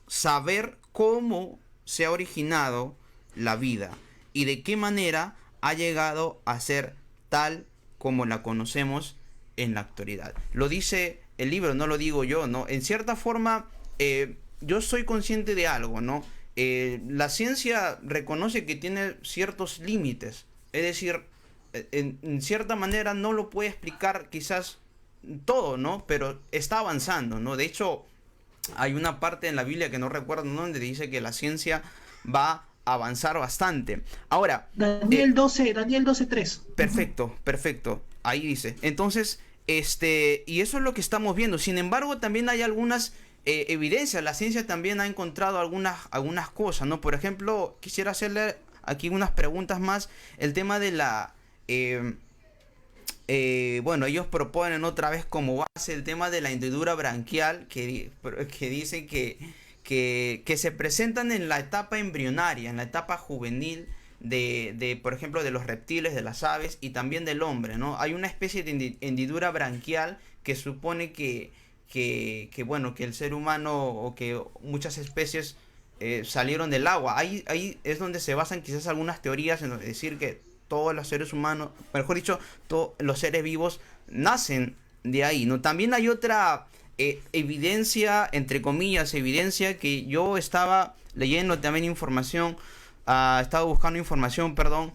saber cómo se ha originado la vida y de qué manera ha llegado a ser tal como la conocemos en la actualidad. Lo dice el libro, no lo digo yo, ¿no? En cierta forma, yo soy consciente de algo, ¿no? La ciencia reconoce que tiene ciertos límites, es decir, en cierta manera no lo puede explicar quizás todo, ¿no? Pero está avanzando, ¿no? De hecho, hay una parte en la Biblia que no recuerdo, ¿no?, donde dice que la ciencia va a avanzar bastante. Ahora, Daniel 12:3. perfecto, perfecto. Ahí dice. Entonces, y eso es lo que estamos viendo. Sin embargo, también hay algunas evidencias. La ciencia también ha encontrado algunas cosas, ¿no? Por ejemplo, quisiera hacerle aquí unas preguntas más. El tema de la... bueno, ellos proponen otra vez como base el tema de la hendidura branquial, que dicen que se presentan en la etapa embrionaria, en la etapa juvenil por ejemplo, de los reptiles, de las aves y también del hombre, ¿no? Hay una especie de hendidura branquial que supone bueno, que el ser humano o que muchas especies salieron del agua. Ahí es donde se basan quizás algunas teorías en decir que todos los seres humanos, mejor dicho, todos los seres vivos nacen de ahí, ¿no? También hay otra evidencia, entre comillas, evidencia que yo estaba leyendo también información, estaba buscando información, perdón,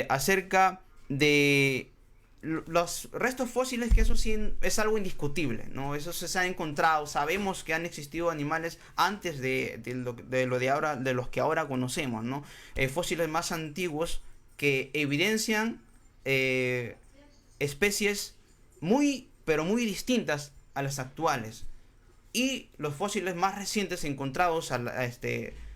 acerca de los restos fósiles, que eso sí es algo indiscutible, ¿no? Eso se ha encontrado, sabemos que han existido animales antes de lo de ahora, de los que ahora conocemos, ¿no? Fósiles más antiguos que evidencian especies muy, pero muy distintas a las actuales. Y los fósiles más recientes encontrados,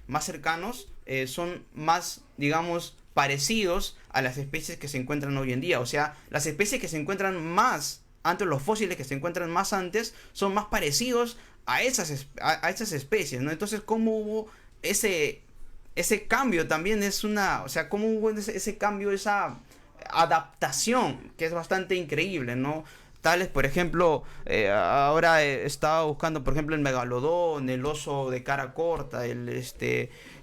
más cercanos, son más, digamos, parecidos a las especies que se encuentran hoy en día. O sea, las especies que se encuentran más antes, los fósiles que se encuentran más antes, son más parecidos a esas especies, ¿no? Entonces, ¿cómo hubo ese cambio? También es una... O sea, ¿cómo hubo ese cambio, esa adaptación, que es bastante increíble, ¿no? Tales, por ejemplo, ahora estaba buscando, por ejemplo, el megalodón, el oso de cara corta, el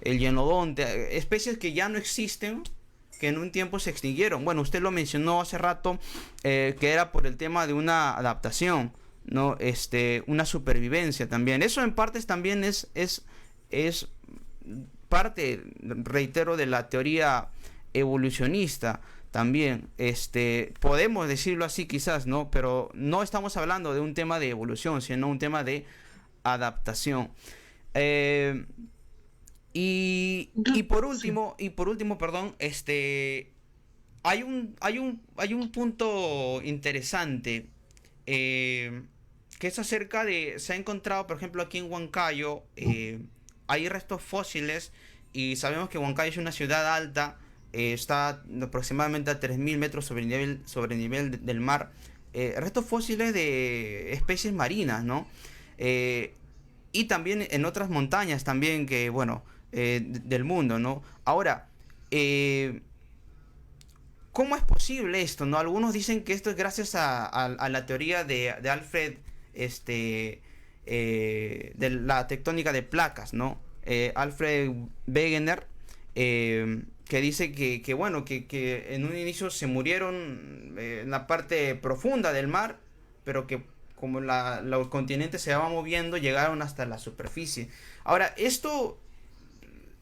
hienodonte, especies que ya no existen, que en un tiempo se extinguieron. Bueno, usted lo mencionó hace rato, que era por el tema de una adaptación, ¿no? Una supervivencia también. Eso en partes también es parte, reitero, de la teoría evolucionista. También, podemos decirlo así quizás, ¿no? Pero no estamos hablando de un tema de evolución, sino un tema de adaptación. Y por último, perdón, hay un punto interesante, que es acerca de... Se ha encontrado, por ejemplo, aquí en Huancayo, hay restos fósiles, y sabemos que Huancayo es una ciudad alta, está aproximadamente a 3.000 metros sobre el nivel del mar. Restos fósiles de especies marinas, ¿no? Y también en otras montañas también, que bueno, del mundo, ¿no? Ahora, ¿cómo es posible esto, no? Algunos dicen que esto es gracias a la teoría de Alfred, de la tectónica de placas, ¿no? Alfred Wegener, que dice que bueno, que en un inicio se murieron en la parte profunda del mar, pero que como los continentes se van moviendo, llegaron hasta la superficie. Ahora, esto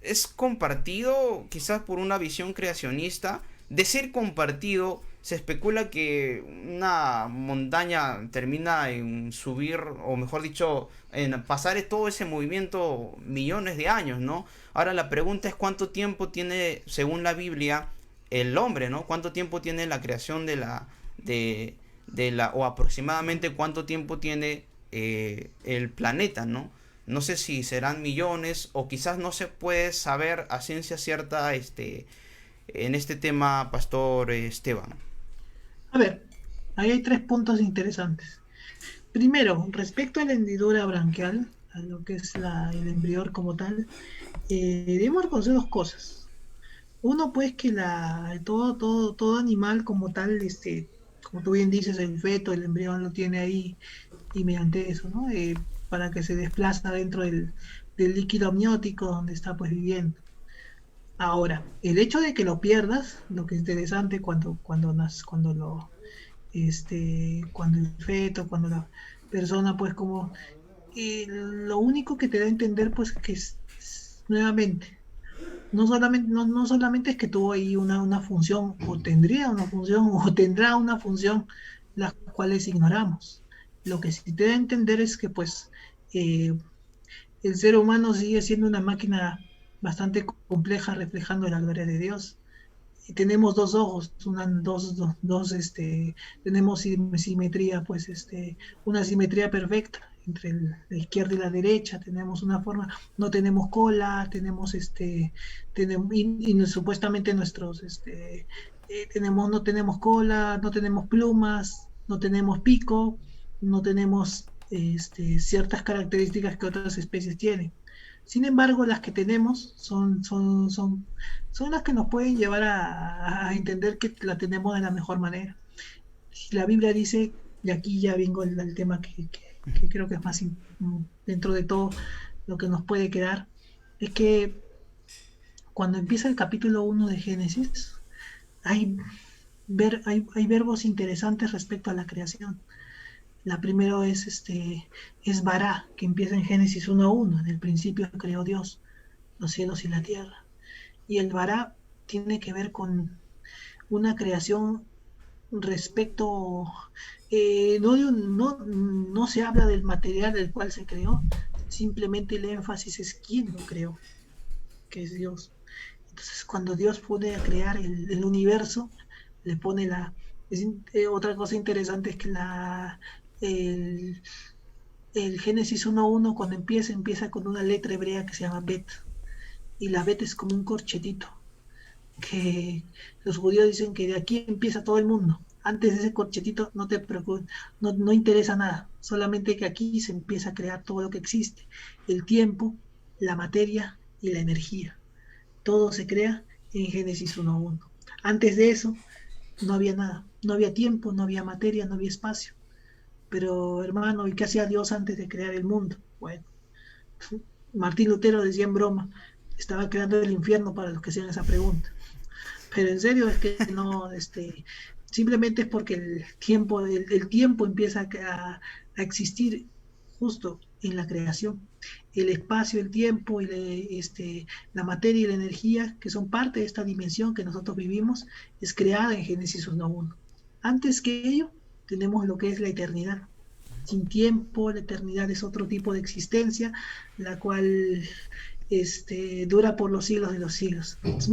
es compartido quizás por una visión creacionista. De ser compartido, se especula que una montaña termina en subir, o mejor dicho, en pasar todo ese movimiento millones de años, ¿no? Ahora la pregunta es cuánto tiempo tiene, según la Biblia, el hombre, ¿no? ¿Cuánto tiempo tiene la creación o aproximadamente cuánto tiempo tiene el planeta, ¿no? No sé si serán millones, o quizás no se puede saber a ciencia cierta en este tema, Pastor Esteban. A ver, ahí hay 3 puntos interesantes. Primero, respecto a la hendidura branquial, a lo que es el embrión como tal, debemos reconocer 2 cosas. Uno, pues, que todo animal como tal, como tú bien dices, el feto, el embrión lo tiene ahí y mediante eso, ¿no? Para que se desplaza dentro del líquido amniótico donde está pues viviendo. Ahora, el hecho de que lo pierdas, lo que es interesante cuando el feto, cuando la persona, pues como, lo único que te da a entender, pues que nuevamente, no solamente es que tuvo ahí una función, o tendría una función, o tendrá una función, las cuales ignoramos. Lo que sí te da a entender es que, pues, eh, el ser humano sigue siendo una máquina bastante compleja reflejando la gloria de Dios. Y tenemos dos ojos, tenemos simetría, pues una simetría perfecta entre la izquierda y la derecha, tenemos una forma, no tenemos cola, supuestamente no tenemos cola, no tenemos plumas, no tenemos pico, no tenemos ciertas características que otras especies tienen. Sin embargo, las que tenemos son las que nos pueden llevar a entender que la tenemos de la mejor manera. La Biblia dice, y aquí ya vengo al tema que creo que es más dentro de todo lo que nos puede quedar, es que cuando empieza el capítulo 1 de Génesis, hay, hay verbos interesantes respecto a la creación. La primera es Bará, que empieza en Génesis 1:1. En el principio creó Dios los cielos y la tierra. Y el Bará tiene que ver con una creación respecto, no se habla del material del cual se creó, simplemente el énfasis es quién lo creó, que es Dios. Entonces, cuando Dios pone a crear el universo, le pone otra cosa interesante es que el, el Génesis 1:1 cuando empieza con una letra hebrea que se llama Bet, y la Bet es como un corchetito, que los judíos dicen que de aquí empieza todo el mundo. Antes de ese corchetito no te preocupes, no interesa nada, solamente que aquí se empieza a crear todo lo que existe, el tiempo, la materia y la energía. Todo se crea en Génesis 1:1. Antes de eso no había nada, no había tiempo, no había materia, no había espacio. Pero hermano, ¿y qué hacía Dios antes de crear el mundo? Bueno, Martín Lutero decía en broma, estaba creando el infierno para los que hacían esa pregunta. Pero en serio es que no, simplemente es porque el tiempo empieza a existir justo en la creación. El espacio, el tiempo y la materia y la energía, que son parte de esta dimensión que nosotros vivimos, es creada en Génesis 1:1. Antes que ello, tenemos lo que es la eternidad. Sin tiempo, la eternidad es otro tipo de existencia, la cual dura por los siglos de los siglos. Es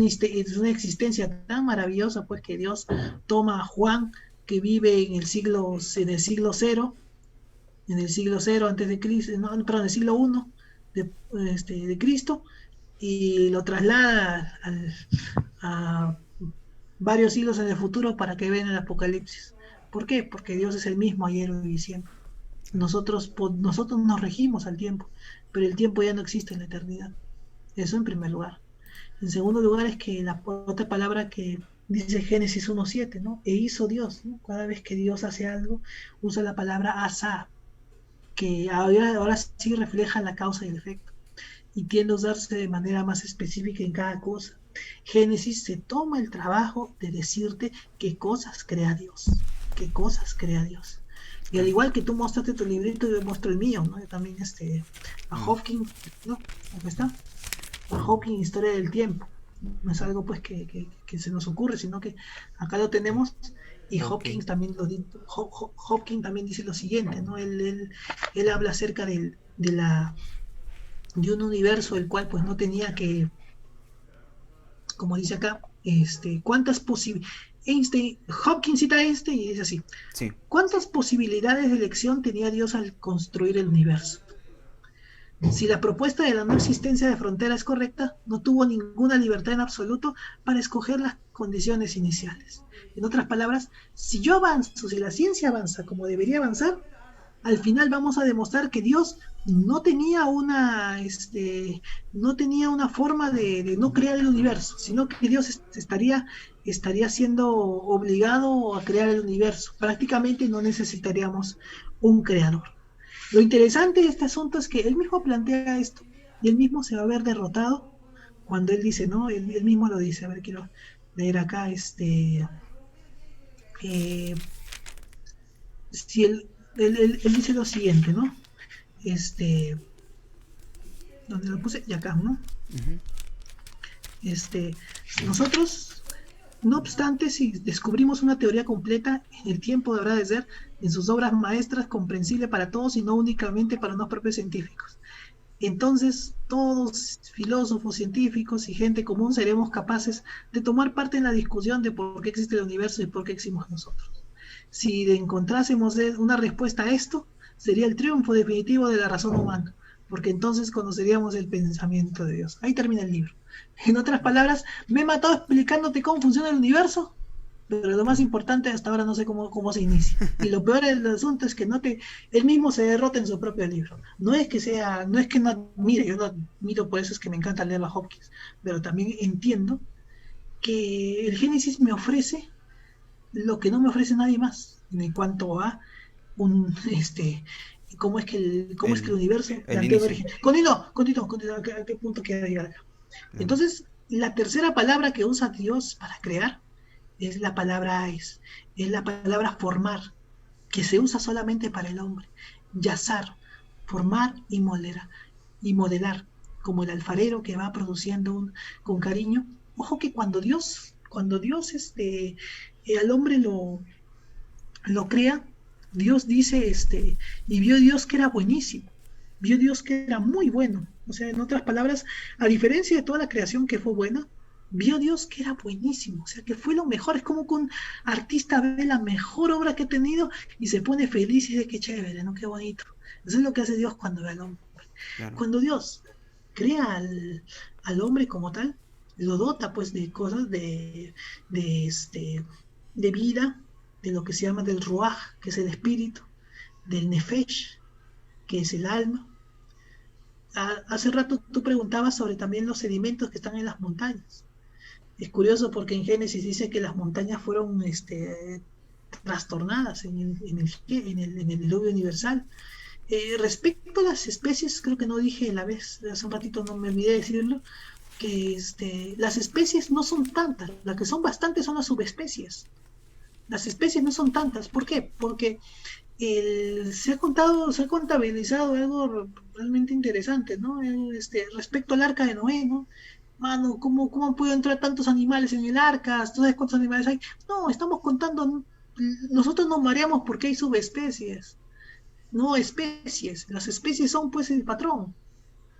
una existencia tan maravillosa, pues, que Dios toma a Juan, que vive en el siglo cero, antes de Cristo, no, perdón, en el siglo 1 de Cristo, y lo traslada a varios siglos en el futuro para que vean el Apocalipsis. ¿Por qué? Porque Dios es el mismo ayer, hoy y siempre. Nosotros nos regimos al tiempo, pero el tiempo ya no existe en la eternidad. Eso en primer lugar. En segundo lugar es que la otra palabra que dice Génesis 1:7, ¿no? E hizo Dios, ¿no? Cada vez que Dios hace algo, usa la palabra asa, que ahora sí refleja la causa y el efecto, y tiende a usarse de manera más específica en cada cosa. Génesis se toma el trabajo de decirte qué cosas crea Dios, qué cosas crea Dios. Y al igual que tú mostraste tu librito, yo muestro el mío, ¿no? Yo también a Hawking, ¿no? Acá está. A Hawking, Historia del Tiempo. No es algo pues que se nos ocurre, sino que acá lo tenemos. Y okay. Hawking también dice lo siguiente, ¿no? Él habla acerca de un universo el cual pues no tenía que, como dice acá, cuántas posibilidades. Hawking cita y dice así: sí. ¿Cuántas posibilidades de elección tenía Dios al construir el universo? Si la propuesta de la no existencia de frontera es correcta, no tuvo ninguna libertad en absoluto para escoger las condiciones iniciales. En otras palabras, si yo avanzo, si la ciencia avanza como debería avanzar, al final vamos a demostrar que Dios no tenía una forma de no crear el universo, sino que Dios estaría siendo obligado a crear el universo. Prácticamente no necesitaríamos un creador. Lo interesante de este asunto es que él mismo plantea esto y él mismo se va a ver derrotado cuando él dice, ¿no? Él mismo lo dice, a ver, quiero leer acá, eh, si él dice lo siguiente, ¿no? Este, donde lo puse, y acá, ¿no? Ujú. Este, nosotros, no obstante, si descubrimos una teoría completa, en el tiempo deberá de ser, en sus obras maestras, comprensible para todos y no únicamente para los propios científicos. Entonces, todos filósofos, científicos y gente común seremos capaces de tomar parte en la discusión de por qué existe el universo y por qué existimos nosotros. Si encontrásemos una respuesta a esto, sería el triunfo definitivo de la razón humana, porque entonces conoceríamos el pensamiento de Dios. Ahí termina el libro. En otras palabras, me he matado explicándote cómo funciona el universo, pero lo más importante hasta ahora no sé cómo se inicia. Y lo peor del asunto es que él mismo se derrota en su propio libro. No es que no admire, yo lo admiro, por eso es que me encanta leer a Hopkins, pero también entiendo que el Génesis me ofrece lo que no me ofrece nadie más en cuanto a un cómo es que el universo El plantea el inicio. origen. Continúa, ¿a qué punto quiero llegar acá? Claro. Entonces, la tercera palabra que usa Dios para crear es la palabra es la palabra formar, que se usa solamente para el hombre. Yazar, formar y modelar, como el alfarero que va produciendo con cariño. Ojo que cuando Dios al hombre lo crea, Dios dice, y vio Dios que era buenísimo, vio Dios que era muy bueno. O sea, en otras palabras, a diferencia de toda la creación que fue buena, vio Dios que era buenísimo, o sea, que fue lo mejor. Es como que un artista ve la mejor obra que ha tenido y se pone feliz y dice, qué chévere, ¿no? Qué bonito. Eso es lo que hace Dios cuando ve al hombre. Claro. Cuando Dios crea al hombre como tal, lo dota pues de cosas de, este, de vida, de lo que se llama del ruaj, que es el espíritu, del nefesh, que es el alma. Hace rato tú preguntabas sobre también los sedimentos que están en las montañas. Es curioso porque en Génesis dice que las montañas fueron trastornadas en el diluvio universal. Respecto a las especies, creo que no dije la vez, hace un ratito no me olvidé de decirlo, que las especies no son tantas, las que son bastantes son las subespecies. Las especies no son tantas. ¿Por qué? Porque se ha contabilizado algo realmente interesante, ¿no? Respecto al arca de Noé, ¿no? Mano, ¿cómo han podido entrar tantos animales en el arca? ¿Tú sabes cuántos animales hay? No, estamos contando, nosotros nos mareamos porque hay subespecies, no especies. Las especies son pues el patrón.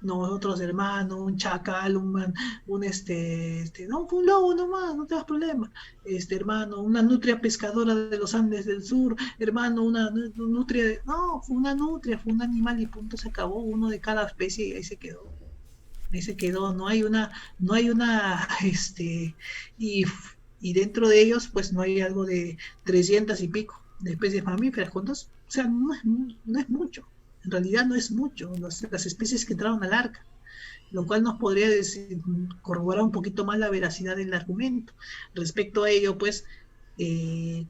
Nosotros, hermano, un chacal, no, un lobo nomás, no te das problema. Hermano, una nutria pescadora de los Andes del Sur, hermano, una nutria no, fue una nutria, fue un animal y punto, se acabó, uno de cada especie y ahí se quedó, no hay una, y, y dentro de ellos, pues no hay algo de 300 y pico de especies mamíferas, ¿cuántos? O sea, no es mucho, en realidad no es mucho, las especies que entraron al arca, lo cual nos podría decir, corroborar un poquito más la veracidad del argumento. Respecto a ello, pues,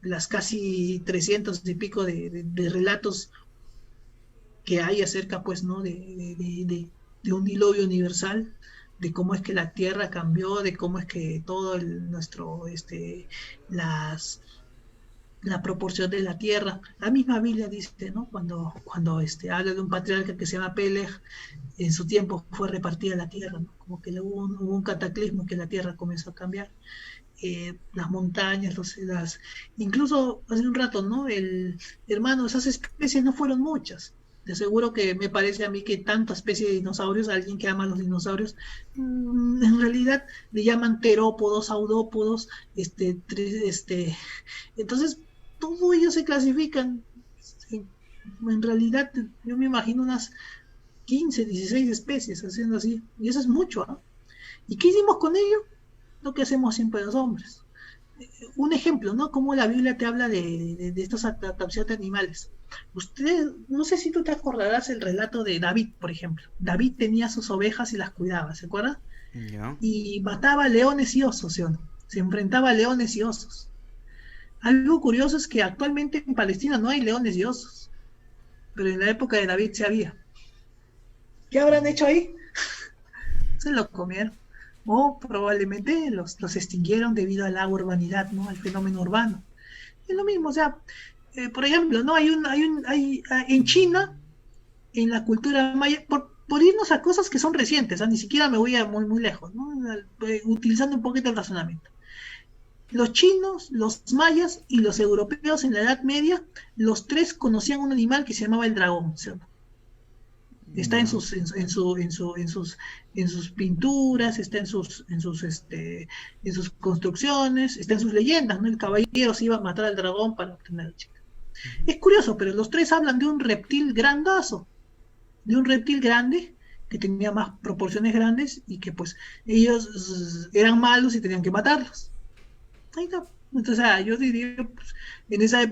las casi 300 y pico de relatos que hay acerca, pues, ¿no? De un diluvio universal, de cómo es que la Tierra cambió, de cómo es que todo las, la proporción de la Tierra. La misma Biblia dice, ¿no? Cuando habla de un patriarca que se llama Peleg, en su tiempo fue repartida la Tierra, ¿no? Como que hubo un cataclismo que la Tierra comenzó a cambiar. Las montañas, incluso hace un rato, ¿no? Hermano, esas especies no fueron muchas. De seguro que me parece a mí que tanta especie de dinosaurios, alguien que ama a los dinosaurios, en realidad le llaman terópodos, audópodos, entonces todos ellos se clasifican. En realidad, yo me imagino unas 15, 16 especies haciendo así, y eso es mucho, ¿eh? ¿Y qué hicimos con ello? Lo que hacemos siempre los hombres. Un ejemplo, ¿no? Como la Biblia te habla de estos adaptaciones de animales. Usted, no sé si tú te acordarás el relato de David, por ejemplo. David tenía sus ovejas y las cuidaba, ¿se acuerda? Ya. Y mataba leones y osos, ¿sí o no? Se enfrentaba a leones y osos. Algo curioso es que actualmente en Palestina no hay leones y osos. pero en la época de David sí había. ¿Qué habrán hecho ahí? Se lo comieron. O probablemente los extinguieron debido a la urbanidad, ¿no? Al fenómeno urbano. Es lo mismo, o sea, por ejemplo, ¿no? En China, en la cultura maya, por irnos a cosas que son recientes, ¿ah? Ni siquiera me voy a muy, muy lejos, ¿no? Utilizando un poquito el razonamiento. Los chinos, los mayas y los europeos en la Edad Media, los tres conocían un animal que se llamaba el dragón, ¿cierto? Está Ya. en sus pinturas, está en sus construcciones, está en sus leyendas, ¿no? El caballero se iba a matar al dragón para obtener a la chica. Ujú. Es curioso, pero los tres hablan de un reptil grandazo, de un reptil grande que tenía más proporciones grandes y que pues ellos eran malos y tenían que matarlos. Ahí está. Entonces, yo diría, pues,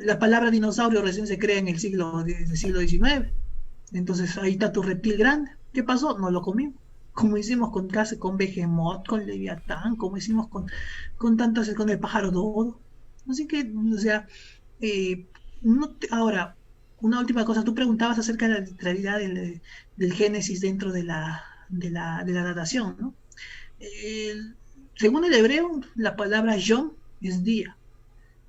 la palabra dinosaurio recién se crea en el siglo XIX. Entonces ahí está tu reptil grande. ¿Qué pasó? No lo comimos. Como hicimos con Behemoth, con Leviatán, como hicimos con el pájaro dodo. Así que, o sea, eh, ahora, una última cosa, tú preguntabas acerca de la literalidad del Génesis dentro de la datación, ¿no? El- Según el hebreo, la palabra Yom es día,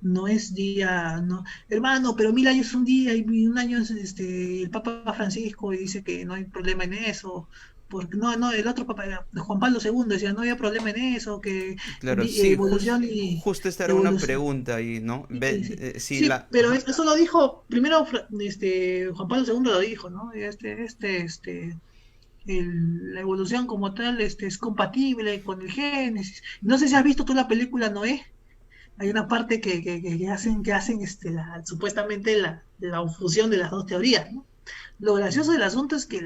no es día, no, hermano, pero 1000 años es un día y un año es el Papa Francisco y dice que no hay problema en eso, porque no, el otro Papa era Juan Pablo II, decía no había problema en eso, que Claro, sí, evolución y justo esta era una evolución. pregunta ahí, ¿no? Sí, sí. Sí, Sí, la... pero Ajá, eso lo dijo primero Juan Pablo II lo dijo, ¿no? La evolución como tal es compatible con el Génesis. No sé si has visto tú la película Noé. Hay una parte que hacen supuestamente la fusión de las dos teorías, ¿no? Lo gracioso del asunto es que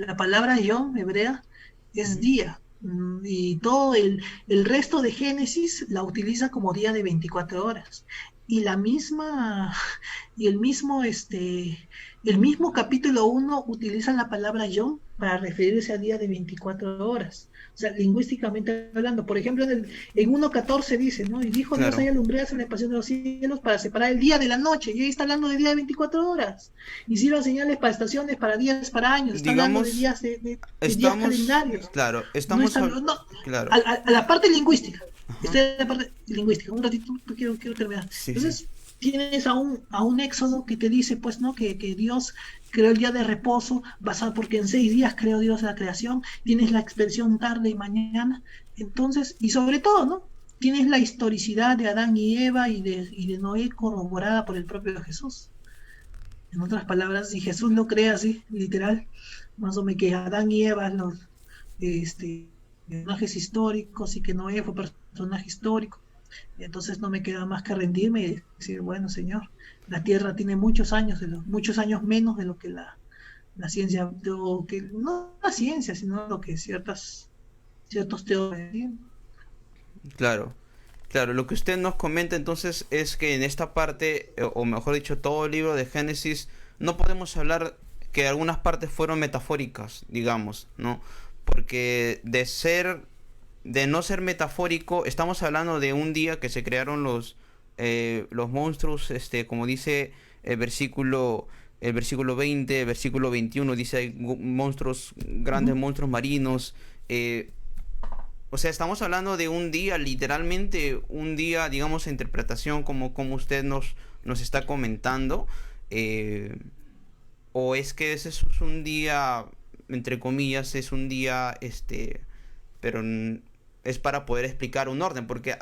la palabra yom hebrea es ujú, día, y todo el resto de Génesis la utiliza como día de 24 horas. Y la misma, y el mismo capítulo 1 utiliza la palabra yom para referirse a día de 24 horas. O sea, lingüísticamente hablando, por ejemplo, en 1.14 dice, ¿no? Y dijo Dios claro. haya lumbreras en la expansión de los cielos para separar el día de la noche. Y ahí está hablando de día de 24 horas. Hicieron señales para estaciones, para días, para años. Está hablando de Digamos, días, de días estamos, calendarios. claro, No estamos, está, no, claro, a la parte lingüística. ajá, Está en la parte lingüística. Un ratito, quiero terminar. sí, sí, Entonces, tienes a un éxodo que te dice, pues, ¿no? Que Dios creó el día de reposo, basado porque en 6 días creó Dios la creación. Tienes la expresión tarde y mañana. Entonces, y sobre todo, ¿no? Tienes la historicidad de Adán y Eva y de Noé corroborada por el propio Jesús. En otras palabras, si Jesús lo cree así, literal, más o menos que Adán y Eva, los personajes históricos y que Noé fue personaje histórico, entonces no me queda más que rendirme y decir, bueno, Señor, la Tierra tiene muchos años menos de lo que la ciencia, no la ciencia, sino lo que ciertos teóricos. claro. Claro, lo que usted nos comenta entonces es que en esta parte, o mejor dicho, todo el libro de Génesis, no podemos hablar que algunas partes fueron metafóricas, digamos, ¿no? Porque de no ser metafórico, estamos hablando de un día que se crearon los monstruos, como dice el versículo 20, el versículo 21, dice hay monstruos, grandes Ujú. monstruos marinos, o sea, estamos hablando de un día, literalmente un día, digamos, de interpretación como usted nos está comentando. eh, o es que ese es un día, entre comillas, es un día, pero es para poder explicar un orden, porque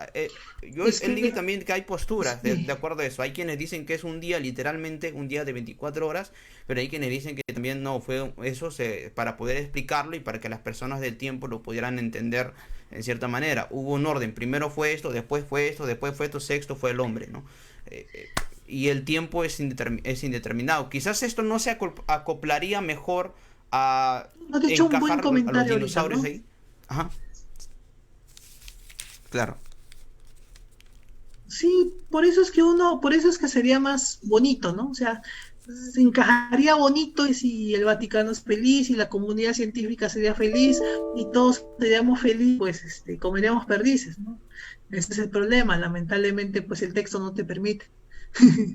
yo Es he leído que, también que hay posturas de sí, acuerdo a eso. Hay quienes dicen que es un día, literalmente un día de 24 horas, pero hay quienes dicen que también no, fue eso para poder explicarlo y para que las personas del tiempo lo pudieran entender en cierta manera. Hubo un orden, primero fue esto, después fue esto, sexto fue el hombre, ¿no? Eh, eh, y el tiempo es indeterminado. Quizás esto no se acoplaría mejor a no has hecho un buen encajar a los comentario ahorita, dinosaurios ¿no? ahí. Ajá, claro. Sí, por eso es que sería más bonito, ¿no? O sea, se encajaría bonito y si el Vaticano es feliz y la comunidad científica sería feliz y todos seríamos felices, pues comeríamos perdices, ¿no? Ese es el problema, lamentablemente pues el texto no te permite.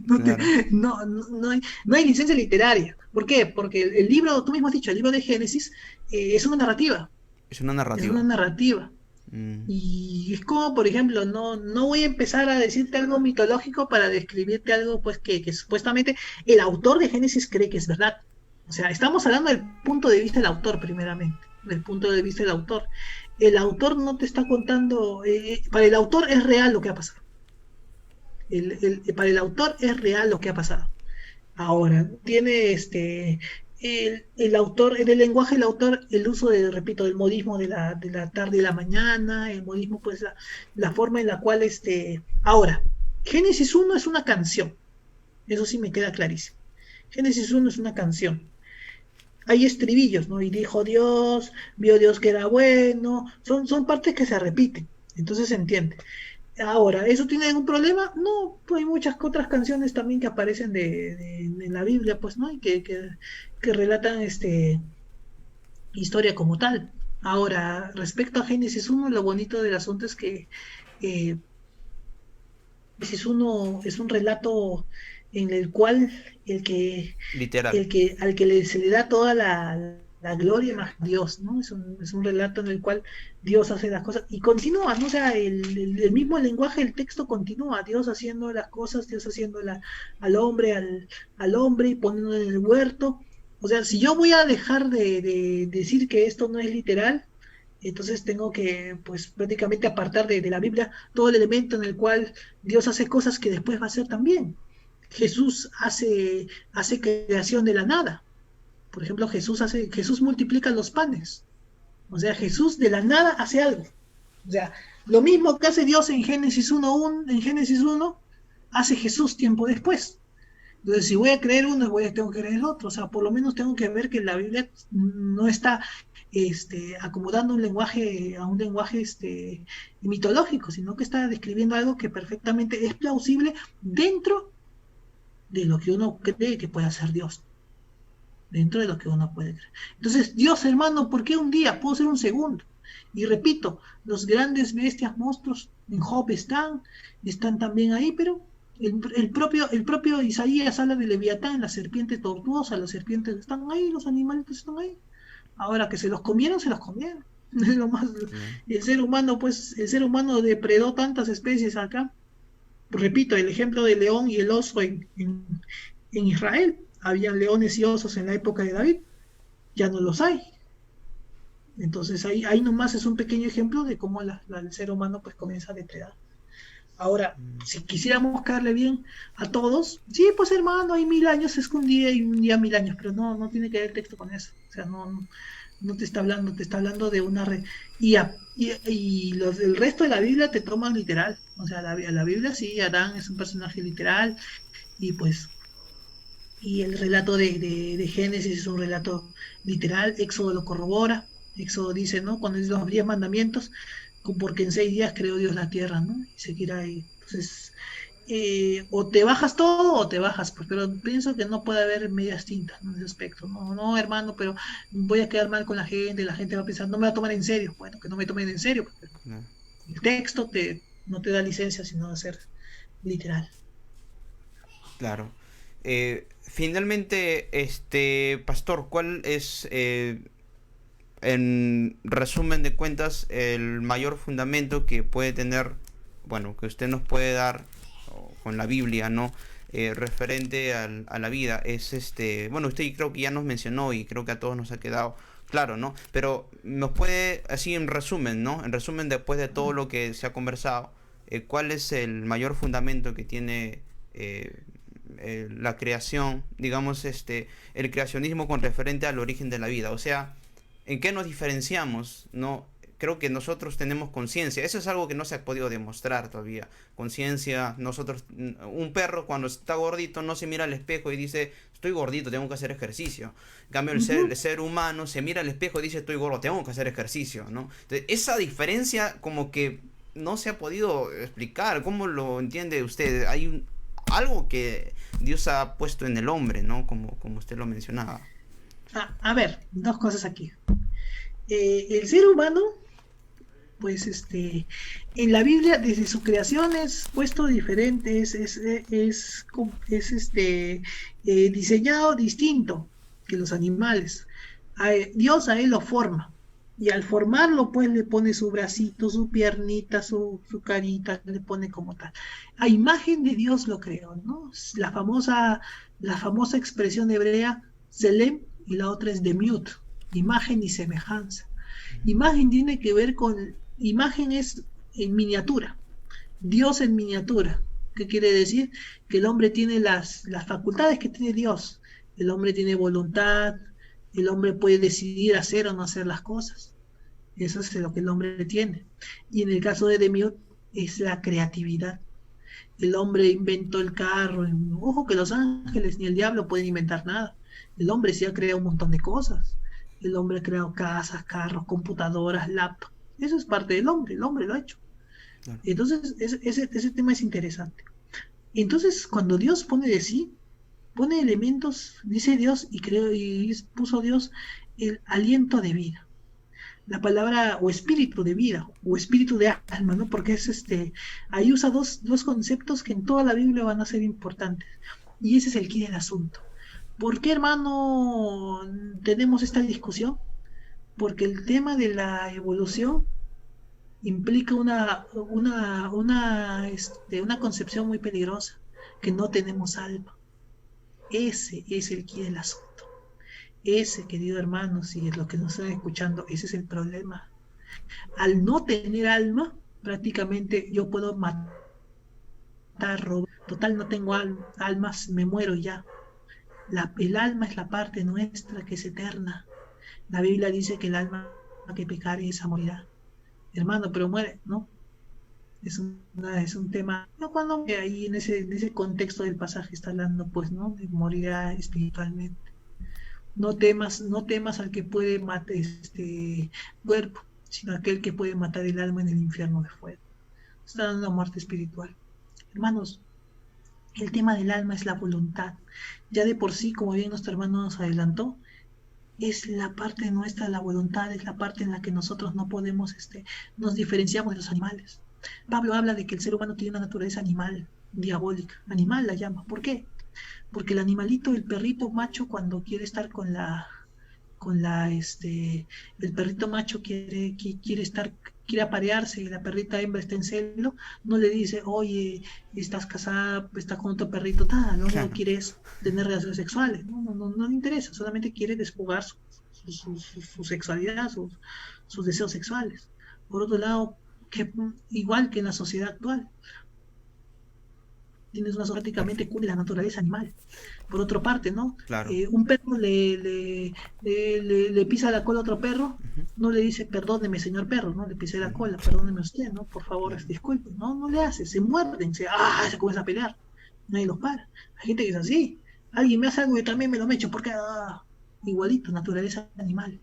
No, claro. no hay licencia literaria. ¿Por qué? Porque el libro, tú mismo has dicho, el libro de Génesis es una narrativa. Es una Es una narrativa. narrativa. Mm, Y es como, por ejemplo, no voy a empezar a decirte algo mitológico para describirte algo pues que supuestamente el autor de Génesis cree que es verdad. O sea, estamos hablando del punto de vista del autor, primeramente, del punto de vista del autor. El autor no te está contando, para el autor es real lo que ha pasado. Para el autor es real lo que ha pasado. Ahora, tiene el autor, en el lenguaje del autor, el uso de, repito, del modismo de la tarde y la mañana, el modismo, pues la forma en la cual ahora, Génesis uno es una canción, eso sí me queda clarísimo. Génesis uno es una canción. Hay estribillos, ¿no? Y dijo Dios, vio Dios que era bueno, son partes que se repiten, entonces se entiende. Ahora, ¿eso tiene algún problema? No, pues hay muchas otras canciones también que aparecen en la Biblia, pues, ¿no? Y que relatan historia como tal. Ahora, respecto a Génesis uno, lo bonito del asunto es que eh, Génesis uno es un relato en el cual el que literal. al que se le da toda la gloria más Dios, ¿no? Es un relato en el cual Dios hace las cosas y continúa, ¿no? O sea, el mismo lenguaje del texto continúa, Dios haciendo las cosas, Dios haciendo al hombre, al hombre y poniéndolo en el huerto. O sea, si yo voy a dejar de decir que esto no es literal, entonces tengo que, pues, prácticamente apartar de la Biblia todo el elemento en el cual Dios hace cosas que después va a hacer también. Jesús hace creación de la nada. Por ejemplo, Jesús multiplica los panes. O sea, Jesús de la nada hace algo. O sea, lo mismo que hace Dios en Génesis 1, en Génesis 1 hace Jesús tiempo después. Entonces, si voy a creer uno, tengo que creer el otro. O sea, por lo menos tengo que ver que la Biblia no está acomodando un lenguaje a un lenguaje mitológico, sino que está describiendo algo que perfectamente es plausible dentro de lo que uno cree que puede hacer Dios, dentro de lo que uno puede creer. Entonces, Dios, hermano, ¿por qué un día? Puedo ser un segundo. Y repito, los grandes bestias, monstruos en Job están también ahí, pero el propio Isaías habla de Leviatán, la serpiente tortuosa, las serpientes están ahí, los animales están ahí. Ahora que se los comieron, se los comieron. Es lo más, Claro. el ser humano, pues, el ser humano depredó tantas especies acá. Repito, el ejemplo del león y el oso en Israel. Habían leones y osos en la época de David, ya no los hay. Entonces ahí nomás es un pequeño ejemplo de cómo el ser humano pues comienza a depredar. Ahora, Mm, si quisiéramos caerle bien a todos, sí, pues hermano, hay 1000 años, es que un día y un día 1000 años, pero no tiene que ver el texto con eso. O sea, no te está hablando de una red. El resto de la Biblia te toman literal. O sea, la Biblia sí, Adán es un personaje literal y pues y el relato de Génesis es un relato literal, Éxodo lo corrobora, Éxodo dice, ¿no? Cuando dice los 10 mandamientos, porque en 6 días creó Dios la tierra, ¿no? Y seguirá ahí. Entonces, o te bajas todo o te bajas, pues, pero pienso que no puede haber medias tintas en ese aspecto. No, hermano, pero voy a quedar mal con la gente va a pensar, no me va a tomar en serio. Bueno, que no me tomen en serio, pues, pero claro. el texto no te da licencia sino de ser literal. Claro. Finalmente, pastor, ¿cuál es, en resumen de cuentas, el mayor fundamento que puede tener, bueno, que usted nos puede dar con la Biblia, ¿no? Referente a la vida? Es bueno, usted creo que ya nos mencionó y creo que a todos nos ha quedado claro, ¿no? Pero nos puede, así en resumen, ¿no? En resumen, después de todo lo que se ha conversado, ¿cuál es el mayor fundamento que tiene la creación, digamos, el creacionismo con referente al origen de la vida? O sea, ¿en qué nos diferenciamos? No, creo que nosotros tenemos conciencia. Eso es algo que no se ha podido demostrar todavía. Conciencia, nosotros, un perro cuando está gordito no se mira al espejo y dice, estoy gordito, tengo que hacer ejercicio. En cambio, el ser humano se mira al espejo y dice, estoy gordo, tengo que hacer ejercicio, ¿no? Entonces, esa diferencia como que no se ha podido explicar. ¿Cómo lo entiende usted? Hay algo que Dios ha puesto en el hombre, ¿no? Como usted lo mencionaba. A ver, dos cosas aquí. El ser humano pues en la Biblia desde su creación es puesto diferente, diseñado distinto que los animales. Dios a él lo forma. Y al formarlo, pues le pone su bracito, su piernita, su carita, le pone como tal. A imagen de Dios lo creó, ¿no? La famosa expresión hebrea, Selem, y la otra es Demiut, imagen y semejanza. Imagen tiene que ver con, imagen es en miniatura, Dios en miniatura. ¿Qué quiere decir? Que el hombre tiene las facultades que tiene Dios. El hombre tiene voluntad, el hombre puede decidir hacer o no hacer las cosas. Eso es lo que el hombre tiene. Y en el caso de Demiot es la creatividad. El hombre inventó el carro. Ojo que los ángeles ni el diablo pueden inventar nada. El hombre sí ha creado un montón de cosas. El hombre ha creado casas, carros, computadoras, laptops. Eso es parte del hombre. El hombre lo ha hecho. Claro. Entonces, ese tema es interesante. Entonces, cuando Dios pone de sí, pone elementos, dice Dios, y creó y puso Dios el aliento de vida. La palabra o espíritu de vida o espíritu de alma, ¿no? Porque ahí usa dos conceptos que en toda la Biblia van a ser importantes. Y ese es el quid del asunto. ¿Por qué, hermano, tenemos esta discusión? Porque el tema de la evolución implica una concepción muy peligrosa, que no tenemos alma. Ese es el quid del asunto. Ese, querido hermano, si es lo que nos están escuchando, ese es el problema. Al no tener alma, prácticamente yo puedo matar, robar. Total, no tengo almas, me muero ya. El alma es la parte nuestra que es eterna. La Biblia dice que el alma que pecare esa morirá. Hermano, pero muere, ¿no? Es un tema. No, cuando ahí en ese contexto del pasaje está hablando, pues, ¿no? De morirá espiritualmente. No temas al que puede matar este cuerpo, sino aquel que puede matar el alma en el infierno de fuego. Está dando una muerte espiritual. Hermanos, el tema del alma es la voluntad. Ya de por sí, como bien nuestro hermano nos adelantó, es la parte nuestra, la voluntad, es la parte en la que nosotros no podemos, nos diferenciamos de los animales. Pablo habla de que el ser humano tiene una naturaleza animal, diabólica. Animal la llama. ¿Por qué? Porque el animalito, el perrito macho, cuando quiere estar el perrito macho quiere aparearse y la perrita hembra está en celo, no le dice, oye, estás casada, estás con otro perrito, nada, lo único que quiere es tener relaciones sexuales, no le interesa, solamente quiere desfogar su sexualidad, sus deseos sexuales. Por otro lado, igual que en la sociedad actual, tienes una prácticamente cubre la naturaleza animal. Por otra parte, ¿no? Claro. Un perro le pisa la cola a otro perro, no le dice, perdóneme, señor perro, ¿no? Le pisé la cola, perdóneme usted, ¿no? Por favor, disculpe. No le hace, se muerden, se comienza a pelear. Nadie los para. Hay gente que es así. Alguien me hace algo y también me lo me echo, porque igualito, naturaleza animal.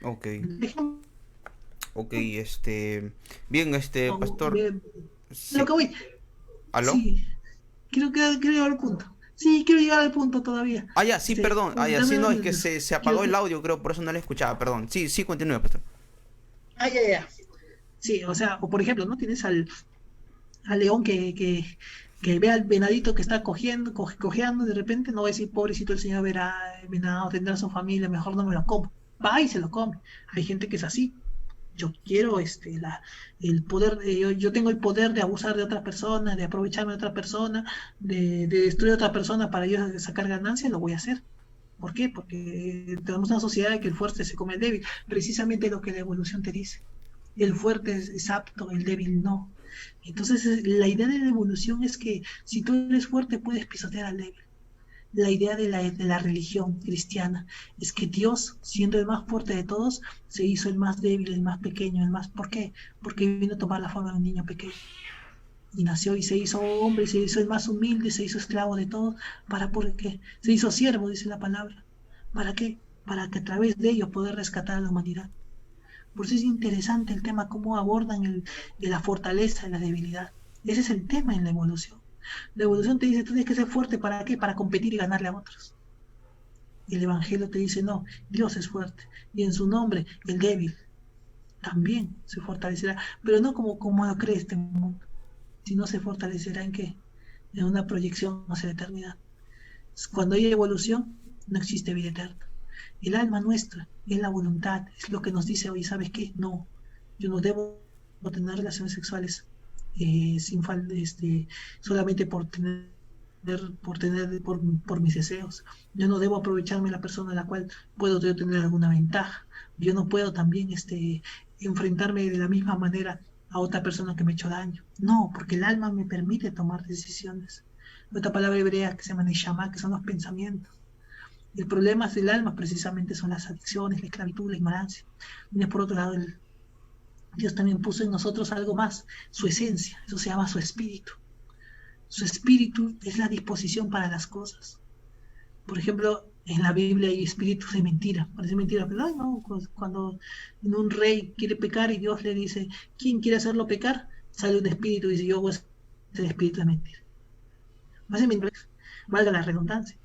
Ok. Ok, bien, pastor. Sí. Lo que voy. ¿Aló? Sí, quiero llegar al punto. Sí, quiero llegar al punto todavía. Ya, sí, perdón. Ya, sí, no, es que se apagó el audio, creo, por eso no le escuchaba, perdón. Sí, continúe, pastor. Ya. Sí, o sea, o por ejemplo, ¿no? Tienes al león que ve al venadito que está cojeando de repente, no va a decir, pobrecito el señor verá el venado, tendrá su familia, mejor no me lo como. Va y se lo come. Hay gente que es así. Yo quiero el poder, yo tengo el poder de abusar de otra persona, de aprovecharme de otra persona, de destruir a otra persona para yo sacar ganancias, lo voy a hacer. ¿Por qué? Porque tenemos una sociedad en que el fuerte se come el débil, precisamente lo que la evolución te dice. El fuerte es apto, el débil no. Entonces la idea de la evolución es que si tú eres fuerte puedes pisotear al débil. La idea de la religión cristiana es que Dios, siendo el más fuerte de todos, se hizo el más débil, el más pequeño, ¿por qué? Porque vino a tomar la forma de un niño pequeño. Y nació y se hizo hombre, y se hizo el más humilde, se hizo esclavo de todos. ¿Por qué? Se hizo siervo, dice la palabra. ¿Para qué? Para que a través de ello poder rescatar a la humanidad. Por eso es interesante el tema, cómo abordan de la fortaleza y la debilidad. Ese es el tema en la evolución. La evolución te dice, tú tienes que ser fuerte, ¿para qué? Para competir y ganarle a otros. Y el Evangelio te dice, no, Dios es fuerte. Y en su nombre, el débil. también se fortalecerá, pero no como lo cree este mundo, sino se fortalecerá en qué, en una proyección hacia la eternidad. Cuando hay evolución, no existe vida eterna. El alma nuestra es la voluntad, es lo que nos dice hoy, ¿sabes qué? No, yo no debo tener relaciones sexuales sin falta, solamente por mis deseos. Yo no debo aprovecharme de la persona a la cual puedo yo tener alguna ventaja. Yo no puedo también enfrentarme de la misma manera a otra persona que me ha hecho daño. No, porque el alma me permite tomar decisiones. Otra palabra hebrea que se llama neshama, que son los pensamientos. El problema del alma precisamente son las adicciones, la esclavitud, la ignorancia. Y por otro lado, Dios también puso en nosotros algo más, su esencia, eso se llama su espíritu. Su espíritu es la disposición para las cosas. Por ejemplo, en la Biblia hay espíritus de mentira, parece mentira, pero ay, no, cuando un rey quiere pecar y Dios le dice, ¿quién quiere hacerlo pecar? Sale un espíritu y dice, yo voy a ser el espíritu de mentira. Más en inglés, valga la redundancia.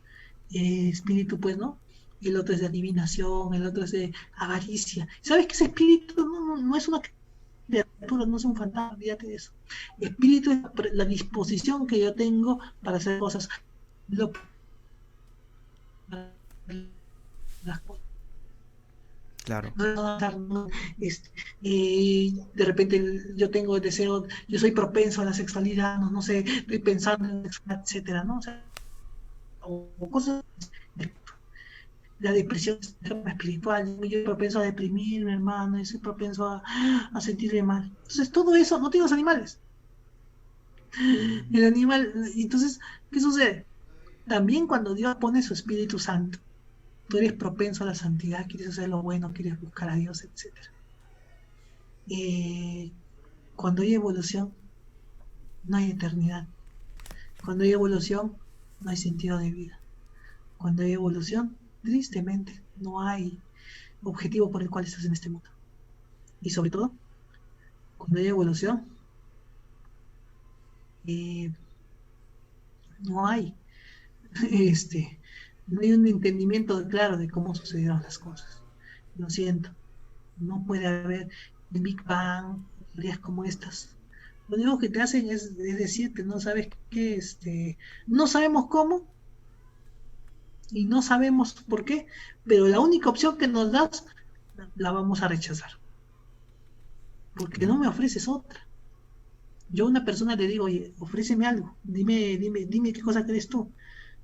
Espíritu, pues, ¿no? El otro es de adivinación, el otro es de avaricia. ¿Sabes que ese espíritu no es una criatura, no es un fantasma? Olvídate de eso. Espíritu es la disposición que yo tengo para hacer cosas. Lo, las cosas. Claro. De repente yo tengo el deseo, yo soy propenso a la sexualidad, no sé, estoy pensando en sexualidad, etcétera, ¿no? O sea, o cosas. La depresión es un tema espiritual, yo soy propenso a deprimirme, hermano, yo soy propenso a sentirme mal. Entonces, todo eso no tiene los animales. El animal, entonces, ¿qué sucede? También cuando Dios pone su Espíritu Santo, tú eres propenso a la santidad, quieres hacer lo bueno, quieres buscar a Dios, etc. Cuando hay evolución, no hay eternidad. Cuando hay evolución, no hay sentido de vida. Cuando hay evolución, tristemente, no hay objetivo por el cual estás en este mundo. Y sobre todo, cuando hay evolución, no hay no hay un entendimiento claro de cómo sucedieron las cosas. Lo siento, no puede haber el Big Bang, teorías como estas. Lo único que te hacen es decirte, no sabes qué, no sabemos cómo y no sabemos por qué, pero la única opción que nos das la vamos a rechazar, porque no me ofreces otra. Yo a una persona le digo, oye, ofréceme algo, dime qué cosa crees tú.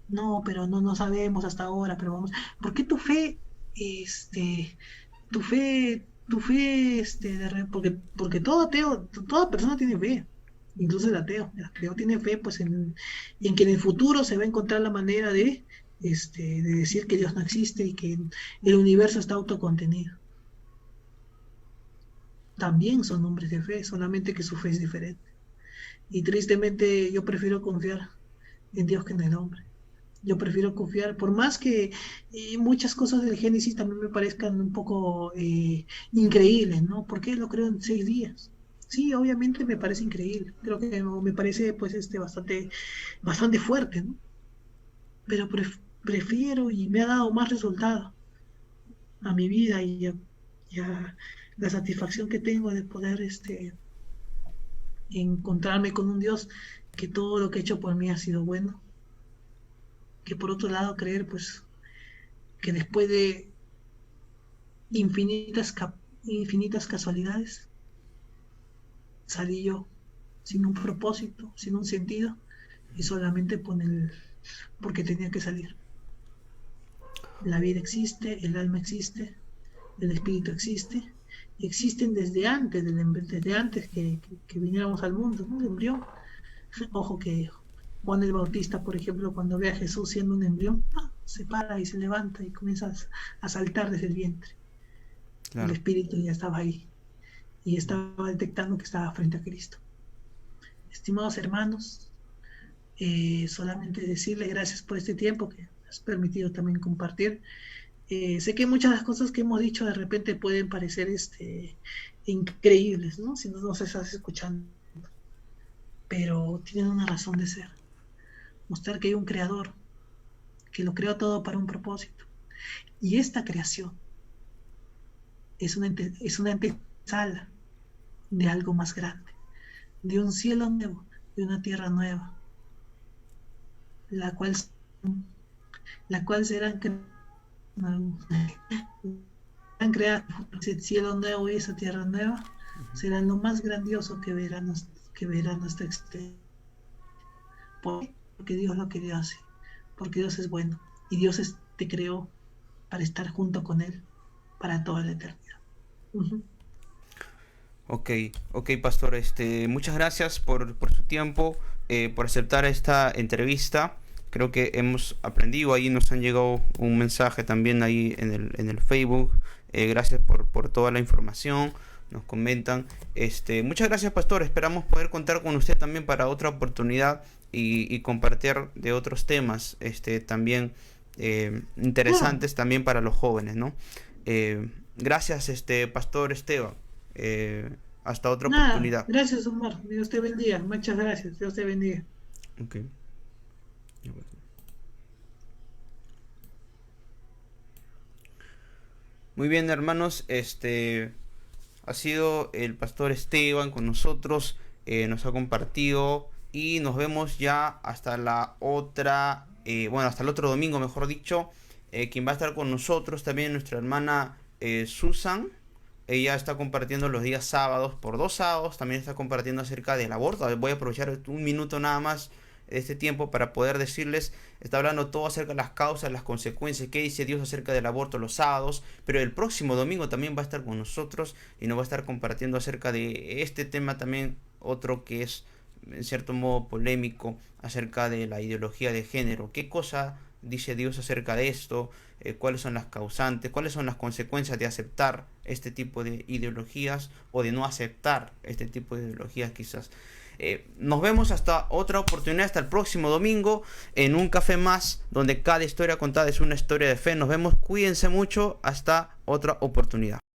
No, pero no sabemos hasta ahora, pero vamos. ¿Por qué tu fe, porque todo ateo, toda persona tiene fe, incluso el ateo tiene fe, pues, en que en el futuro se va a encontrar la manera de decir que Dios no existe y que el universo está autocontenido. También son hombres de fe, solamente que su fe es diferente. Y tristemente yo prefiero confiar en Dios que en el hombre. Yo prefiero confiar, por más que muchas cosas del Génesis también me parezcan un poco increíbles, ¿no? ¿Por qué lo creo en 6 días? Sí, obviamente me parece increíble. Creo que me parece, pues, bastante fuerte, ¿no? Pero prefiero y me ha dado más resultado a mi vida y a la satisfacción que tengo de poder, encontrarme con un Dios que todo lo que ha hecho por mí ha sido bueno, que por otro lado creer, pues, que después de infinitas, infinitas casualidades salí yo sin un propósito, sin un sentido y solamente porque tenía que salir. La vida existe, el alma existe, el espíritu existe, y existen desde antes, que viniéramos al mundo, ¿no? El embrión. Ojo que Juan el Bautista, por ejemplo, cuando ve a Jesús siendo un embrión, se para y se levanta y comienza a saltar desde el vientre. Claro. El espíritu ya estaba ahí y estaba detectando que estaba frente a Cristo. Estimados hermanos, solamente decirle gracias por este tiempo que has permitido también compartir. Sé que muchas de las cosas que hemos dicho de repente pueden parecer increíbles, ¿no? Si no nos estás escuchando, pero tienen una razón de ser. Mostrar que hay un creador que lo creó todo para un propósito, y esta creación es una antesala de algo más grande, de un cielo nuevo, de una tierra nueva, la cual, la cual serán creadas. Ese cielo nuevo y esa tierra nueva serán lo más grandioso que verá nuestra existencia. Porque Dios lo quería así, porque Dios es bueno y Dios te creó para estar junto con Él para toda la eternidad. Ok, ok, pastor, muchas gracias por su tiempo, por aceptar esta entrevista. Creo que hemos aprendido, ahí nos han llegado un mensaje también ahí en el Facebook. Gracias por toda la información, nos comentan. Muchas gracias, pastor, esperamos poder contar con usted también para otra oportunidad y compartir de otros temas también interesantes también para los jóvenes, ¿no? Gracias, pastor Esteban. Hasta otra oportunidad. Gracias, Omar. Dios te bendiga. Muchas gracias. Dios te bendiga. Okay. Muy bien, hermanos. Ha sido el pastor Esteban con nosotros. Nos ha compartido. Y nos vemos ya hasta la otra. Hasta el otro domingo, mejor dicho. Quien va a estar con nosotros también nuestra hermana Susan. Ella está compartiendo los días sábados, por 2 sábados, también está compartiendo acerca del aborto. Voy a aprovechar un minuto nada más de este tiempo para poder decirles, está hablando todo acerca de las causas, las consecuencias, qué dice Dios acerca del aborto los sábados, pero el próximo domingo también va a estar con nosotros y nos va a estar compartiendo acerca de este tema también, otro que es en cierto modo polémico, acerca de la ideología de género. ¿Qué cosa dice Dios acerca de esto? ¿Cuáles son las causantes? ¿Cuáles son las consecuencias de aceptar este tipo de ideologías o de no aceptar este tipo de ideologías quizás? Nos vemos hasta otra oportunidad, hasta el próximo domingo en un café más donde cada historia contada es una historia de fe. Nos vemos, cuídense mucho, hasta otra oportunidad.